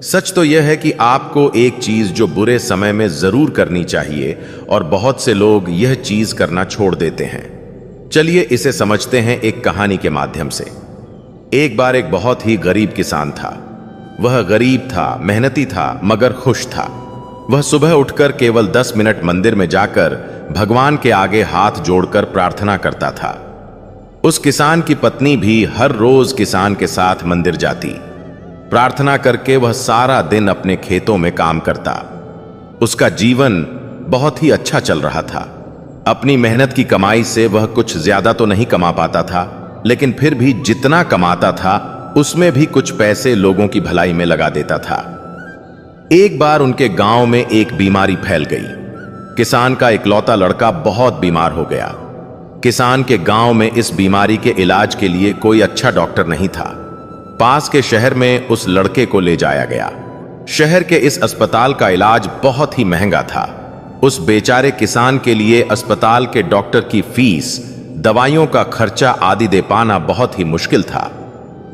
सच तो यह है कि आपको एक चीज जो बुरे समय में जरूर करनी चाहिए, और बहुत से लोग यह चीज करना छोड़ देते हैं। चलिए इसे समझते हैं एक कहानी के माध्यम से। एक बार एक बहुत ही गरीब किसान था। वह गरीब था, मेहनती था, मगर खुश था। वह सुबह उठकर केवल 10 मिनट मंदिर में जाकर भगवान के आगे हाथ जोड़कर प्रार्थना करता था। उस किसान की पत्नी भी हर रोज किसान के साथ मंदिर जाती। प्रार्थना करके वह सारा दिन अपने खेतों में काम करता। उसका जीवन बहुत ही अच्छा चल रहा था। अपनी मेहनत की कमाई से वह कुछ ज्यादा तो नहीं कमा पाता था, लेकिन फिर भी जितना कमाता था उसमें भी कुछ पैसे लोगों की भलाई में लगा देता था। एक बार उनके गांव में एक बीमारी फैल गई। किसान का इकलौता लड़का बहुत बीमार हो गया। किसान के गांव में इस बीमारी के इलाज के लिए कोई अच्छा डॉक्टर नहीं था। पास के शहर में उस लड़के को ले जाया गया। शहर के इस अस्पताल का इलाज बहुत ही महंगा था। उस बेचारे किसान के लिए अस्पताल के डॉक्टर की फीस, दवाइयों का खर्चा आदि दे पाना बहुत ही मुश्किल था।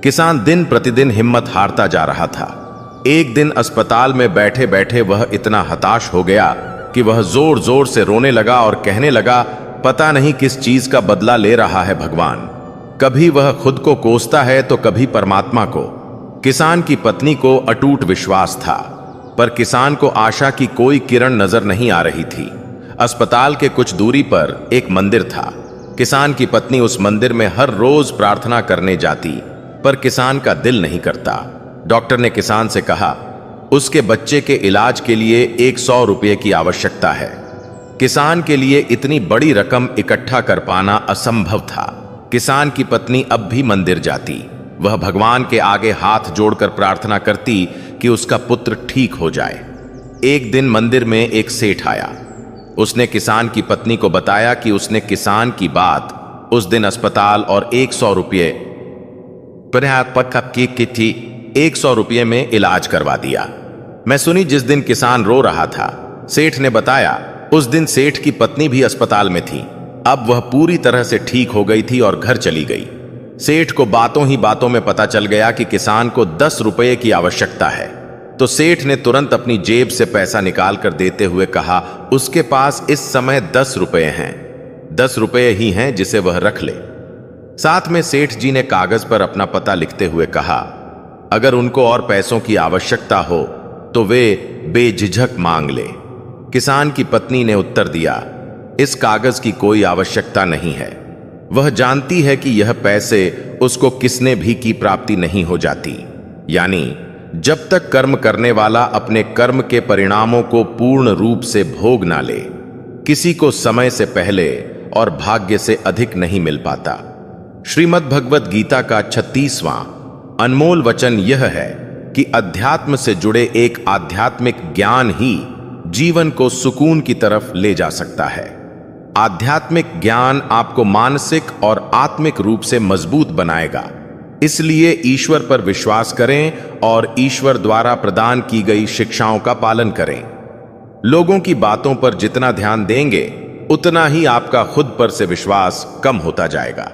किसान दिन प्रतिदिन हिम्मत हारता जा रहा था। एक दिन अस्पताल में बैठे बैठे वह इतना हताश हो गया कि वह जोर जोर से रोने लगा और कहने लगा, पता नहीं किस चीज का बदला ले रहा है भगवान। कभी वह खुद को कोसता है तो कभी परमात्मा को। किसान की पत्नी को अटूट विश्वास था, पर किसान को आशा की कोई किरण नजर नहीं आ रही थी। अस्पताल के कुछ दूरी पर एक मंदिर था। किसान की पत्नी उस मंदिर में हर रोज प्रार्थना करने जाती, पर किसान का दिल नहीं करता। डॉक्टर ने किसान से कहा, उसके बच्चे के इलाज के लिए 100 रुपये की आवश्यकता है। किसान के लिए इतनी बड़ी रकम इकट्ठा कर पाना असंभव था। किसान की पत्नी अब भी मंदिर जाती। वह भगवान के आगे हाथ जोड़कर प्रार्थना करती कि उसका पुत्र ठीक हो जाए। एक दिन मंदिर में एक सेठ आया। उसने किसान की पत्नी को बताया कि उसने किसान की बात उस दिन अस्पताल और 100 रुपये की थी, 100 रुपये में इलाज करवा दिया। मैं सुनी जिस दिन किसान रो रहा था। सेठ ने बताया उस दिन सेठ की पत्नी भी अस्पताल में थी। अब वह पूरी तरह से ठीक हो गई थी और घर चली गई। सेठ को बातों ही बातों में पता चल गया कि किसान को 10 रुपये की आवश्यकता है। तो सेठ ने तुरंत अपनी जेब से पैसा निकाल कर देते हुए कहा, उसके पास इस समय 10 रुपये हैं, 10 रुपये ही हैं, जिसे वह रख ले। साथ में सेठ जी ने कागज पर अपना पता लिखते हुए कहा, अगर उनको और पैसों की आवश्यकता हो तो वे बेझिझक मांग ले। किसान की पत्नी ने उत्तर दिया, इस कागज की कोई आवश्यकता नहीं है। वह जानती है कि यह पैसे उसको किसने भी की प्राप्ति नहीं हो जाती। यानी जब तक कर्म करने वाला अपने कर्म के परिणामों को पूर्ण रूप से भोग ना ले, किसी को समय से पहले और भाग्य से अधिक नहीं मिल पाता। श्रीमद् भगवत गीता का 36वां अनमोल वचन यह है कि अध्यात्म से जुड़े एक आध्यात्मिक ज्ञान ही जीवन को सुकून की तरफ ले जा सकता है। आध्यात्मिक ज्ञान आपको मानसिक और आत्मिक रूप से मजबूत बनाएगा। इसलिए ईश्वर पर विश्वास करें और ईश्वर द्वारा प्रदान की गई शिक्षाओं का पालन करें। लोगों की बातों पर जितना ध्यान देंगे, उतना ही आपका खुद पर से विश्वास कम होता जाएगा।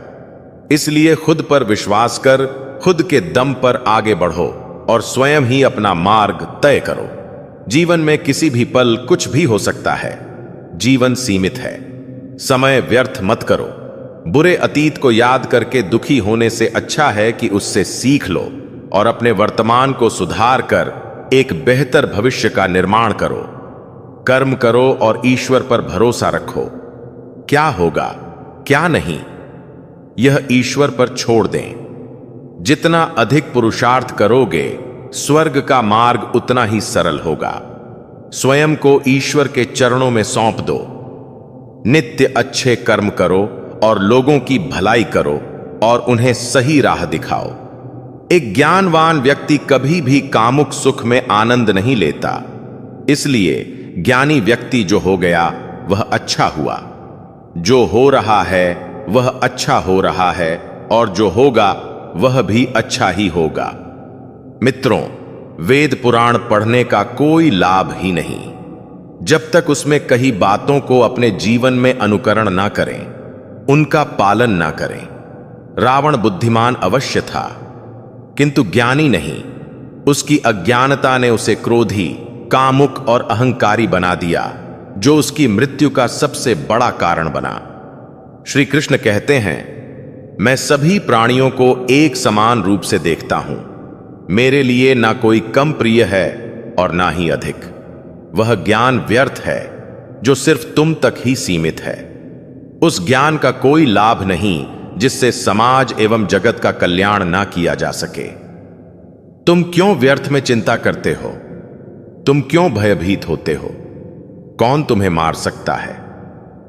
इसलिए खुद पर विश्वास कर खुद के दम पर आगे बढ़ो और स्वयं ही अपना मार्ग तय करो। जीवन में किसी भी पल कुछ भी हो सकता है। जीवन सीमित है। समय व्यर्थ मत करो। बुरे अतीत को याद करके दुखी होने से अच्छा है कि उससे सीख लो और अपने वर्तमान को सुधार कर एक बेहतर भविष्य का निर्माण करो। कर्म करो और ईश्वर पर भरोसा रखो। क्या होगा, क्या नहीं, यह ईश्वर पर छोड़ दें। जितना अधिक पुरुषार्थ करोगे, स्वर्ग का मार्ग उतना ही सरल होगा। स्वयं को ईश्वर के चरणों में सौंप दो। नित्य अच्छे कर्म करो और लोगों की भलाई करो और उन्हें सही राह दिखाओ। एक ज्ञानवान व्यक्ति कभी भी कामुक सुख में आनंद नहीं लेता, इसलिए ज्ञानी व्यक्ति जो हो गया वह अच्छा हुआ। जो हो रहा है वह अच्छा हो रहा है और जो होगा वह भी अच्छा ही होगा। मित्रों, वेद पुराण पढ़ने का कोई लाभ ही नहीं जब तक उसमें कही बातों को अपने जीवन में अनुकरण ना करें, उनका पालन ना करें। रावण बुद्धिमान अवश्य था, किंतु ज्ञानी नहीं। उसकी अज्ञानता ने उसे क्रोधी, कामुक और अहंकारी बना दिया, जो उसकी मृत्यु का सबसे बड़ा कारण बना। श्री कृष्ण कहते हैं, मैं सभी प्राणियों को एक समान रूप से देखता हूं। मेरे लिए ना कोई कम प्रिय है और ना ही अधिक। वह ज्ञान व्यर्थ है जो सिर्फ तुम तक ही सीमित है। उस ज्ञान का कोई लाभ नहीं जिससे समाज एवं जगत का कल्याण ना किया जा सके। तुम क्यों व्यर्थ में चिंता करते हो? तुम क्यों भयभीत होते हो? कौन तुम्हें मार सकता है?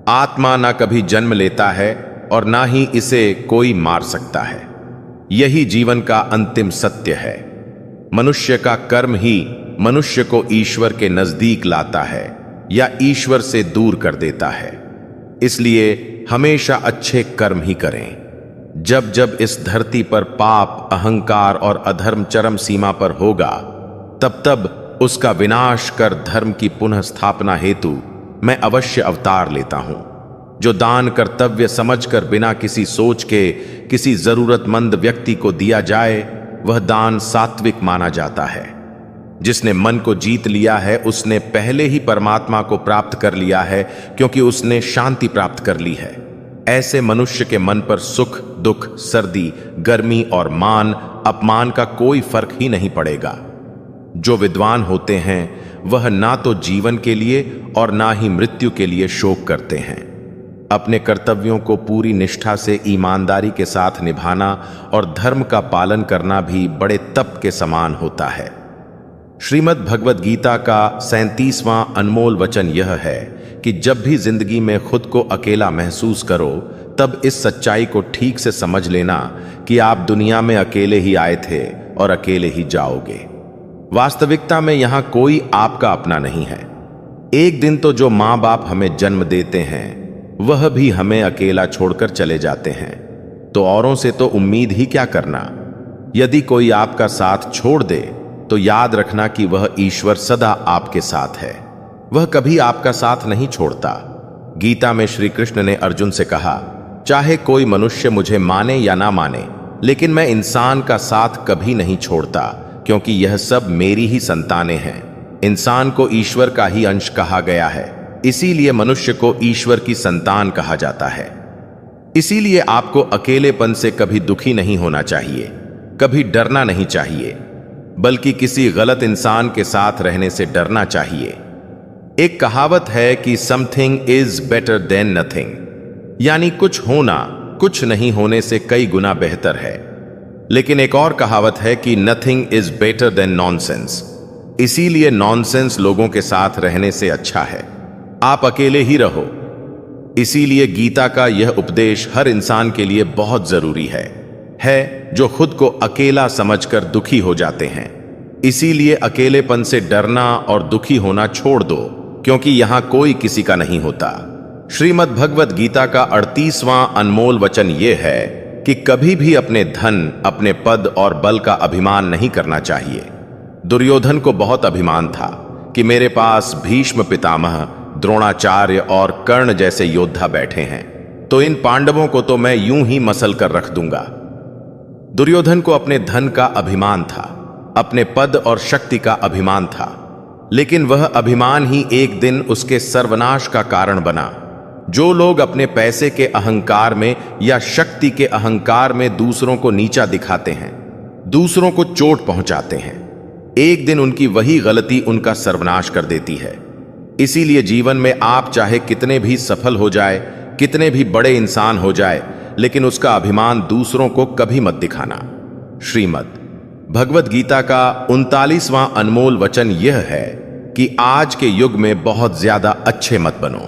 आत्मा ना कभी जन्म लेता है और ना ही इसे कोई मार सकता है। यही जीवन का अंतिम सत्य है। मनुष्य का कर्म ही मनुष्य को ईश्वर के नजदीक लाता है या ईश्वर से दूर कर देता है। इसलिए हमेशा अच्छे कर्म ही करें। जब जब इस धरती पर पाप, अहंकार और अधर्म चरम सीमा पर होगा, तब तब उसका विनाश कर धर्म की पुनः स्थापना हेतु मैं अवश्य अवतार लेता हूं। जो दान कर्तव्य समझकर बिना किसी सोच के किसी जरूरतमंद व्यक्ति को दिया जाए, वह दान सात्विक माना जाता है। जिसने मन को जीत लिया है, उसने पहले ही परमात्मा को प्राप्त कर लिया है, क्योंकि उसने शांति प्राप्त कर ली है। ऐसे मनुष्य के मन पर सुख, दुख, सर्दी, गर्मी और मान, अपमान का कोई फर्क ही नहीं पड़ेगा। जो विद्वान होते हैं वह ना तो जीवन के लिए और ना ही मृत्यु के लिए शोक करते हैं। अपने कर्तव्यों को पूरी निष्ठा से ईमानदारी के साथ निभाना और धर्म का पालन करना भी बड़े तप के समान होता है। श्रीमद् भगवद गीता का 37वां अनमोल वचन यह है कि जब भी जिंदगी में खुद को अकेला महसूस करो, तब इस सच्चाई को ठीक से समझ लेना कि आप दुनिया में अकेले ही आए थे और अकेले ही जाओगे। वास्तविकता में यहां कोई आपका अपना नहीं है। एक दिन तो जो माँ बाप हमें जन्म देते हैं वह भी हमें अकेला छोड़कर चले जाते हैं, तो औरों से तो उम्मीद ही क्या करना। यदि कोई आपका साथ छोड़ दे तो याद रखना कि वह ईश्वर सदा आपके साथ है। वह कभी आपका साथ नहीं छोड़ता। गीता में श्री कृष्ण ने अर्जुन से कहा, चाहे कोई मनुष्य मुझे माने या ना माने, लेकिन मैं इंसान का साथ कभी नहीं छोड़ता, क्योंकि यह सब मेरी ही संतानें हैं। इंसान को ईश्वर का ही अंश कहा गया है, इसीलिए मनुष्य को ईश्वर की संतान कहा जाता है। इसीलिए आपको अकेलेपन से कभी दुखी नहीं होना चाहिए, कभी डरना नहीं चाहिए, बल्कि किसी गलत इंसान के साथ रहने से डरना चाहिए। एक कहावत है कि something is better than nothing, यानी कुछ होना कुछ नहीं होने से कई गुना बेहतर है। लेकिन एक और कहावत है कि nothing is better than nonsense. इसीलिए नॉनसेंस लोगों के साथ रहने से अच्छा है। आप अकेले ही रहो। इसीलिए गीता का यह उपदेश हर इंसान के लिए बहुत जरूरी है जो खुद को अकेला समझकर दुखी हो जाते हैं। इसीलिए अकेलेपन से डरना और दुखी होना छोड़ दो, क्योंकि यहां कोई किसी का नहीं होता। श्रीमद् भगवद गीता का 38वां अनमोल वचन यह है कि कभी भी अपने धन, अपने पद और बल का अभिमान नहीं करना चाहिए। दुर्योधन को बहुत अभिमान था कि मेरे पास भीष्म पितामह, द्रोणाचार्य और कर्ण जैसे योद्धा बैठे हैं, तो इन पांडवों को तो मैं यूं ही मसल कर रख दूंगा। दुर्योधन को अपने धन का अभिमान था, अपने पद और शक्ति का अभिमान था, लेकिन वह अभिमान ही एक दिन उसके सर्वनाश का कारण बना। जो लोग अपने पैसे के अहंकार में या शक्ति के अहंकार में दूसरों को नीचा दिखाते हैं, दूसरों को चोट पहुंचाते हैं, एक दिन उनकी वही गलती उनका सर्वनाश कर देती है। इसीलिए जीवन में आप चाहे कितने भी सफल हो जाए, कितने भी बड़े इंसान हो जाए, लेकिन उसका अभिमान दूसरों को कभी मत दिखाना। श्रीमद् भगवद गीता का 39वां अनमोल वचन यह है कि आज के युग में बहुत ज्यादा अच्छे मत बनो,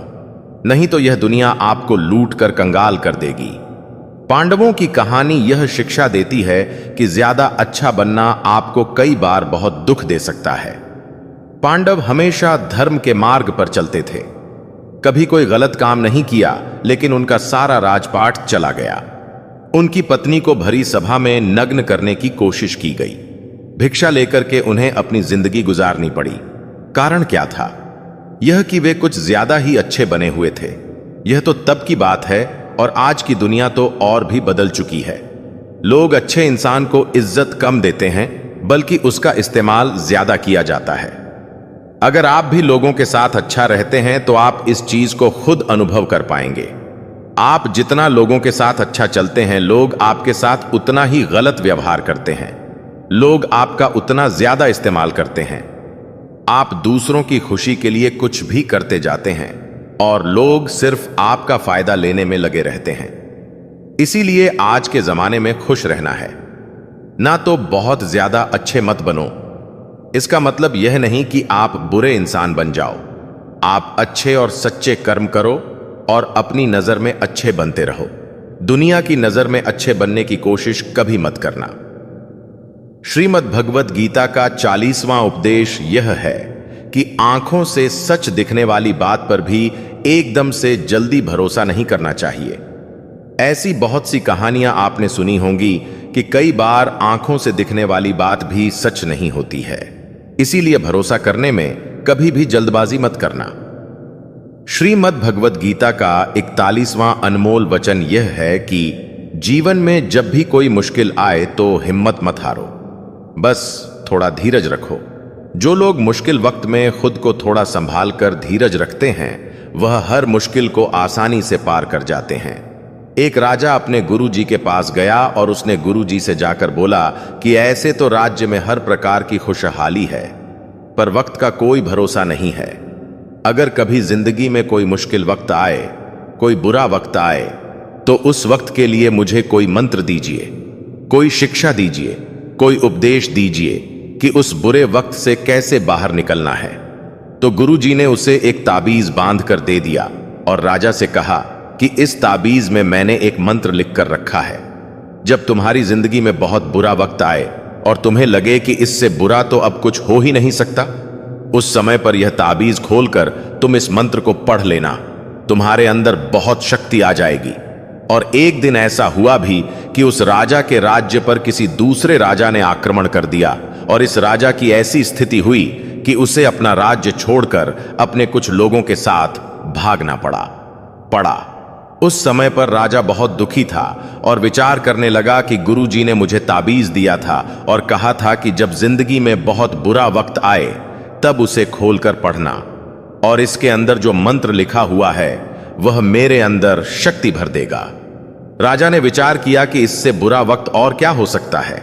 नहीं तो यह दुनिया आपको लूट कर कंगाल कर देगी। पांडवों की कहानी यह शिक्षा देती है कि ज्यादा अच्छा बनना आपको कई बार बहुत दुख दे सकता है। पांडव हमेशा धर्म के मार्ग पर चलते थे। कभी कोई गलत काम नहीं किया, लेकिन उनका सारा राजपाट चला गया। उनकी पत्नी को भरी सभा में नग्न करने की कोशिश की गई। भिक्षा लेकर के उन्हें अपनी जिंदगी गुजारनी पड़ी। कारण क्या था? यह कि वे कुछ ज्यादा ही अच्छे बने हुए थे। यह तो तब की बात है, और आज की दुनिया तो और भी बदल चुकी है। लोग अच्छे इंसान को इज्जत कम देते हैं, बल्कि उसका इस्तेमाल ज्यादा किया जाता है। अगर आप भी लोगों के साथ अच्छा रहते हैं तो आप इस चीज को खुद अनुभव कर पाएंगे। आप जितना लोगों के साथ अच्छा चलते हैं, लोग आपके साथ उतना ही गलत व्यवहार करते हैं। लोग आपका उतना ज्यादा इस्तेमाल करते हैं। आप दूसरों की खुशी के लिए कुछ भी करते जाते हैं, और लोग सिर्फ आपका फायदा लेने में लगे रहते हैं। इसीलिए आज के जमाने में खुश रहना है, ना तो बहुत ज्यादा अच्छे मत बनो। इसका मतलब यह नहीं कि आप बुरे इंसान बन जाओ। आप अच्छे और सच्चे कर्म करो और अपनी नजर में अच्छे बनते रहो। दुनिया की नजर में अच्छे बनने की कोशिश कभी मत करना। श्रीमद् भगवत गीता का 40वां उपदेश यह है कि आंखों से सच दिखने वाली बात पर भी एकदम से जल्दी भरोसा नहीं करना चाहिए। ऐसी बहुत सी कहानियां आपने सुनी होंगी कि कई बार आंखों से दिखने वाली बात भी सच नहीं होती है। इसीलिए भरोसा करने में कभी भी जल्दबाजी मत करना। श्रीमद् भगवत गीता का 41वां अनमोल वचन यह है कि जीवन में जब भी कोई मुश्किल आए तो हिम्मत मत हारो, बस थोड़ा धीरज रखो। जो लोग मुश्किल वक्त में खुद को थोड़ा संभाल कर धीरज रखते हैं, वह हर मुश्किल को आसानी से पार कर जाते हैं। एक राजा अपने गुरुजी के पास गया और उसने गुरुजी से जाकर बोला कि ऐसे तो राज्य में हर प्रकार की खुशहाली है, पर वक्त का कोई भरोसा नहीं है। अगर कभी जिंदगी में कोई मुश्किल वक्त आए, कोई बुरा वक्त आए, तो उस वक्त के लिए मुझे कोई मंत्र दीजिए, कोई शिक्षा दीजिए, कोई उपदेश दीजिए कि उस बुरे वक्त से कैसे बाहर निकलना है। तो गुरुजी ने उसे एक ताबीज बांध कर दे दिया और राजा से कहा कि इस ताबीज में मैंने एक मंत्र लिख कर रखा है। जब तुम्हारी जिंदगी में बहुत बुरा वक्त आए और तुम्हें लगे कि इससे बुरा तो अब कुछ हो ही नहीं सकता, उस समय पर यह ताबीज खोलकर तुम इस मंत्र को पढ़ लेना। तुम्हारे अंदर बहुत शक्ति आ जाएगी। और एक दिन ऐसा हुआ भी कि उस राजा के राज्य पर किसी दूसरे राजा ने आक्रमण कर दिया, और इस राजा की ऐसी स्थिति हुई कि उसे अपना राज्य छोड़कर अपने कुछ लोगों के साथ भागना पड़ा। उस समय पर राजा बहुत दुखी था और विचार करने लगा कि गुरुजी ने मुझे ताबीज दिया था और कहा था कि जब जिंदगी में बहुत बुरा वक्त आए तब उसे खोलकर पढ़ना, और इसके अंदर जो मंत्र लिखा हुआ है वह मेरे अंदर शक्ति भर देगा। राजा ने विचार किया कि इससे बुरा वक्त और क्या हो सकता है।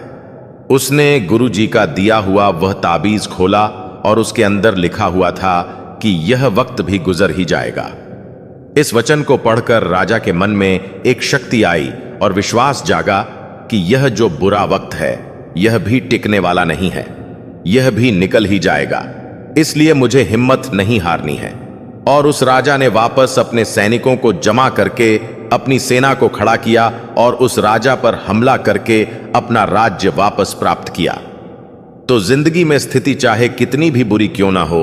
उसने गुरुजी का दिया हुआ वह ताबीज खोला और उसके अंदर लिखा हुआ था कि यह वक्त भी गुजर ही जाएगा। इस वचन को पढ़कर राजा के मन में एक शक्ति आई और विश्वास जागा कि यह जो बुरा वक्त है यह भी टिकने वाला नहीं है, यह भी निकल ही जाएगा। इसलिए मुझे हिम्मत नहीं हारनी है। और उस राजा ने वापस अपने सैनिकों को जमा करके अपनी सेना को खड़ा किया और उस राजा पर हमला करके अपना राज्य वापस प्राप्त किया। तो जिंदगी में स्थिति चाहे कितनी भी बुरी क्यों ना हो,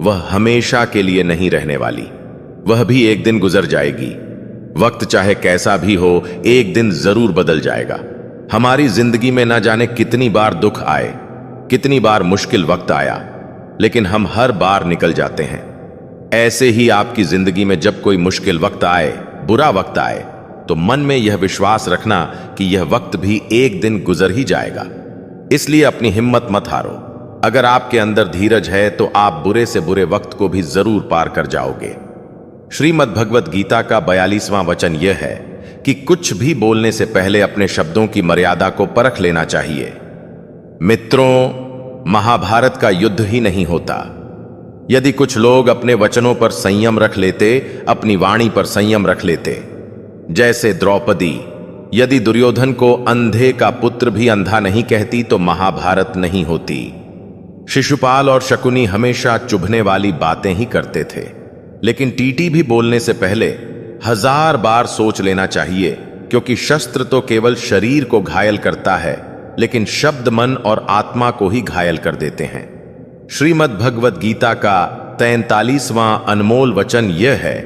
वह हमेशा के लिए नहीं रहने वाली। वह भी एक दिन गुजर जाएगी। वक्त चाहे कैसा भी हो, एक दिन जरूर बदल जाएगा। हमारी जिंदगी में ना जाने कितनी बार दुख आए, कितनी बार मुश्किल वक्त आया, लेकिन हम हर बार निकल जाते हैं। ऐसे ही आपकी जिंदगी में जब कोई मुश्किल वक्त आए, बुरा वक्त आए, तो मन में यह विश्वास रखना कि यह वक्त भी एक दिन गुजर ही जाएगा। इसलिए अपनी हिम्मत मत हारो। अगर आपके अंदर धीरज है तो आप बुरे से बुरे वक्त को भी जरूर पार कर जाओगे। श्रीमद् भगवत गीता का 42वां वचन यह है कि कुछ भी बोलने से पहले अपने शब्दों की मर्यादा को परख लेना चाहिए। मित्रों, महाभारत का युद्ध ही नहीं होता यदि कुछ लोग अपने वचनों पर संयम रख लेते, अपनी वाणी पर संयम रख लेते। जैसे द्रौपदी यदि दुर्योधन को अंधे का पुत्र भी अंधा नहीं कहती तो महाभारत नहीं होती। शिशुपाल और शकुनी हमेशा चुभने वाली बातें ही करते थे, लेकिन टीटी भी बोलने से पहले 1000 बार सोच लेना चाहिए, क्योंकि शस्त्र तो केवल शरीर को घायल करता है, लेकिन शब्द मन और आत्मा को ही घायल कर देते हैं। श्रीमद् भगवद गीता का 43वां अनमोल वचन यह है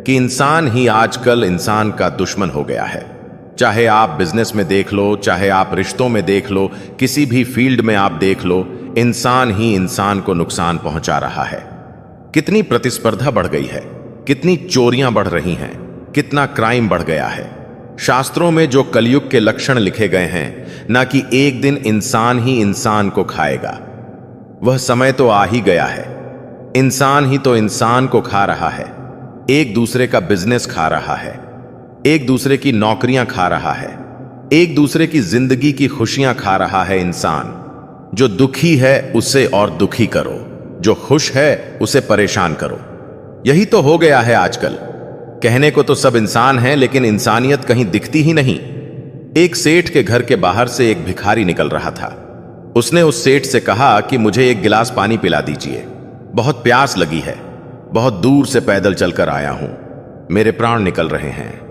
कि इंसान ही आजकल इंसान का दुश्मन हो गया है। चाहे आप बिजनेस में देख लो, चाहे आप रिश्तों में देख लो, किसी भी फील्ड में आप देख लो, इंसान ही इंसान को नुकसान पहुंचा रहा है। कितनी प्रतिस्पर्धा बढ़ गई है, कितनी चोरियां बढ़ रही हैं, कितना क्राइम बढ़ गया है। शास्त्रों में जो कलयुग के लक्षण लिखे गए हैं, ना कि एक दिन इंसान ही इंसान को खाएगा, वह समय तो आ ही गया है। इंसान ही तो इंसान को खा रहा है, एक दूसरे का बिजनेस खा रहा है, एक दूसरे की नौकरियां खा रहा है, एक दूसरे की जिंदगी की खुशियां खा रहा है। इंसान जो दुखी है उसे और दुखी करो, जो खुश है उसे परेशान करो। यही तो हो गया है आजकल। कहने को तो सब इंसान हैं, लेकिन इंसानियत कहीं दिखती ही नहीं। एक सेठ के घर के बाहर से एक भिखारी निकल रहा था। उसने उस सेठ से कहा कि मुझे एक गिलास पानी पिला दीजिए, बहुत प्यास लगी है, बहुत दूर से पैदल चलकर आया हूं, मेरे प्राण निकल रहे हैं।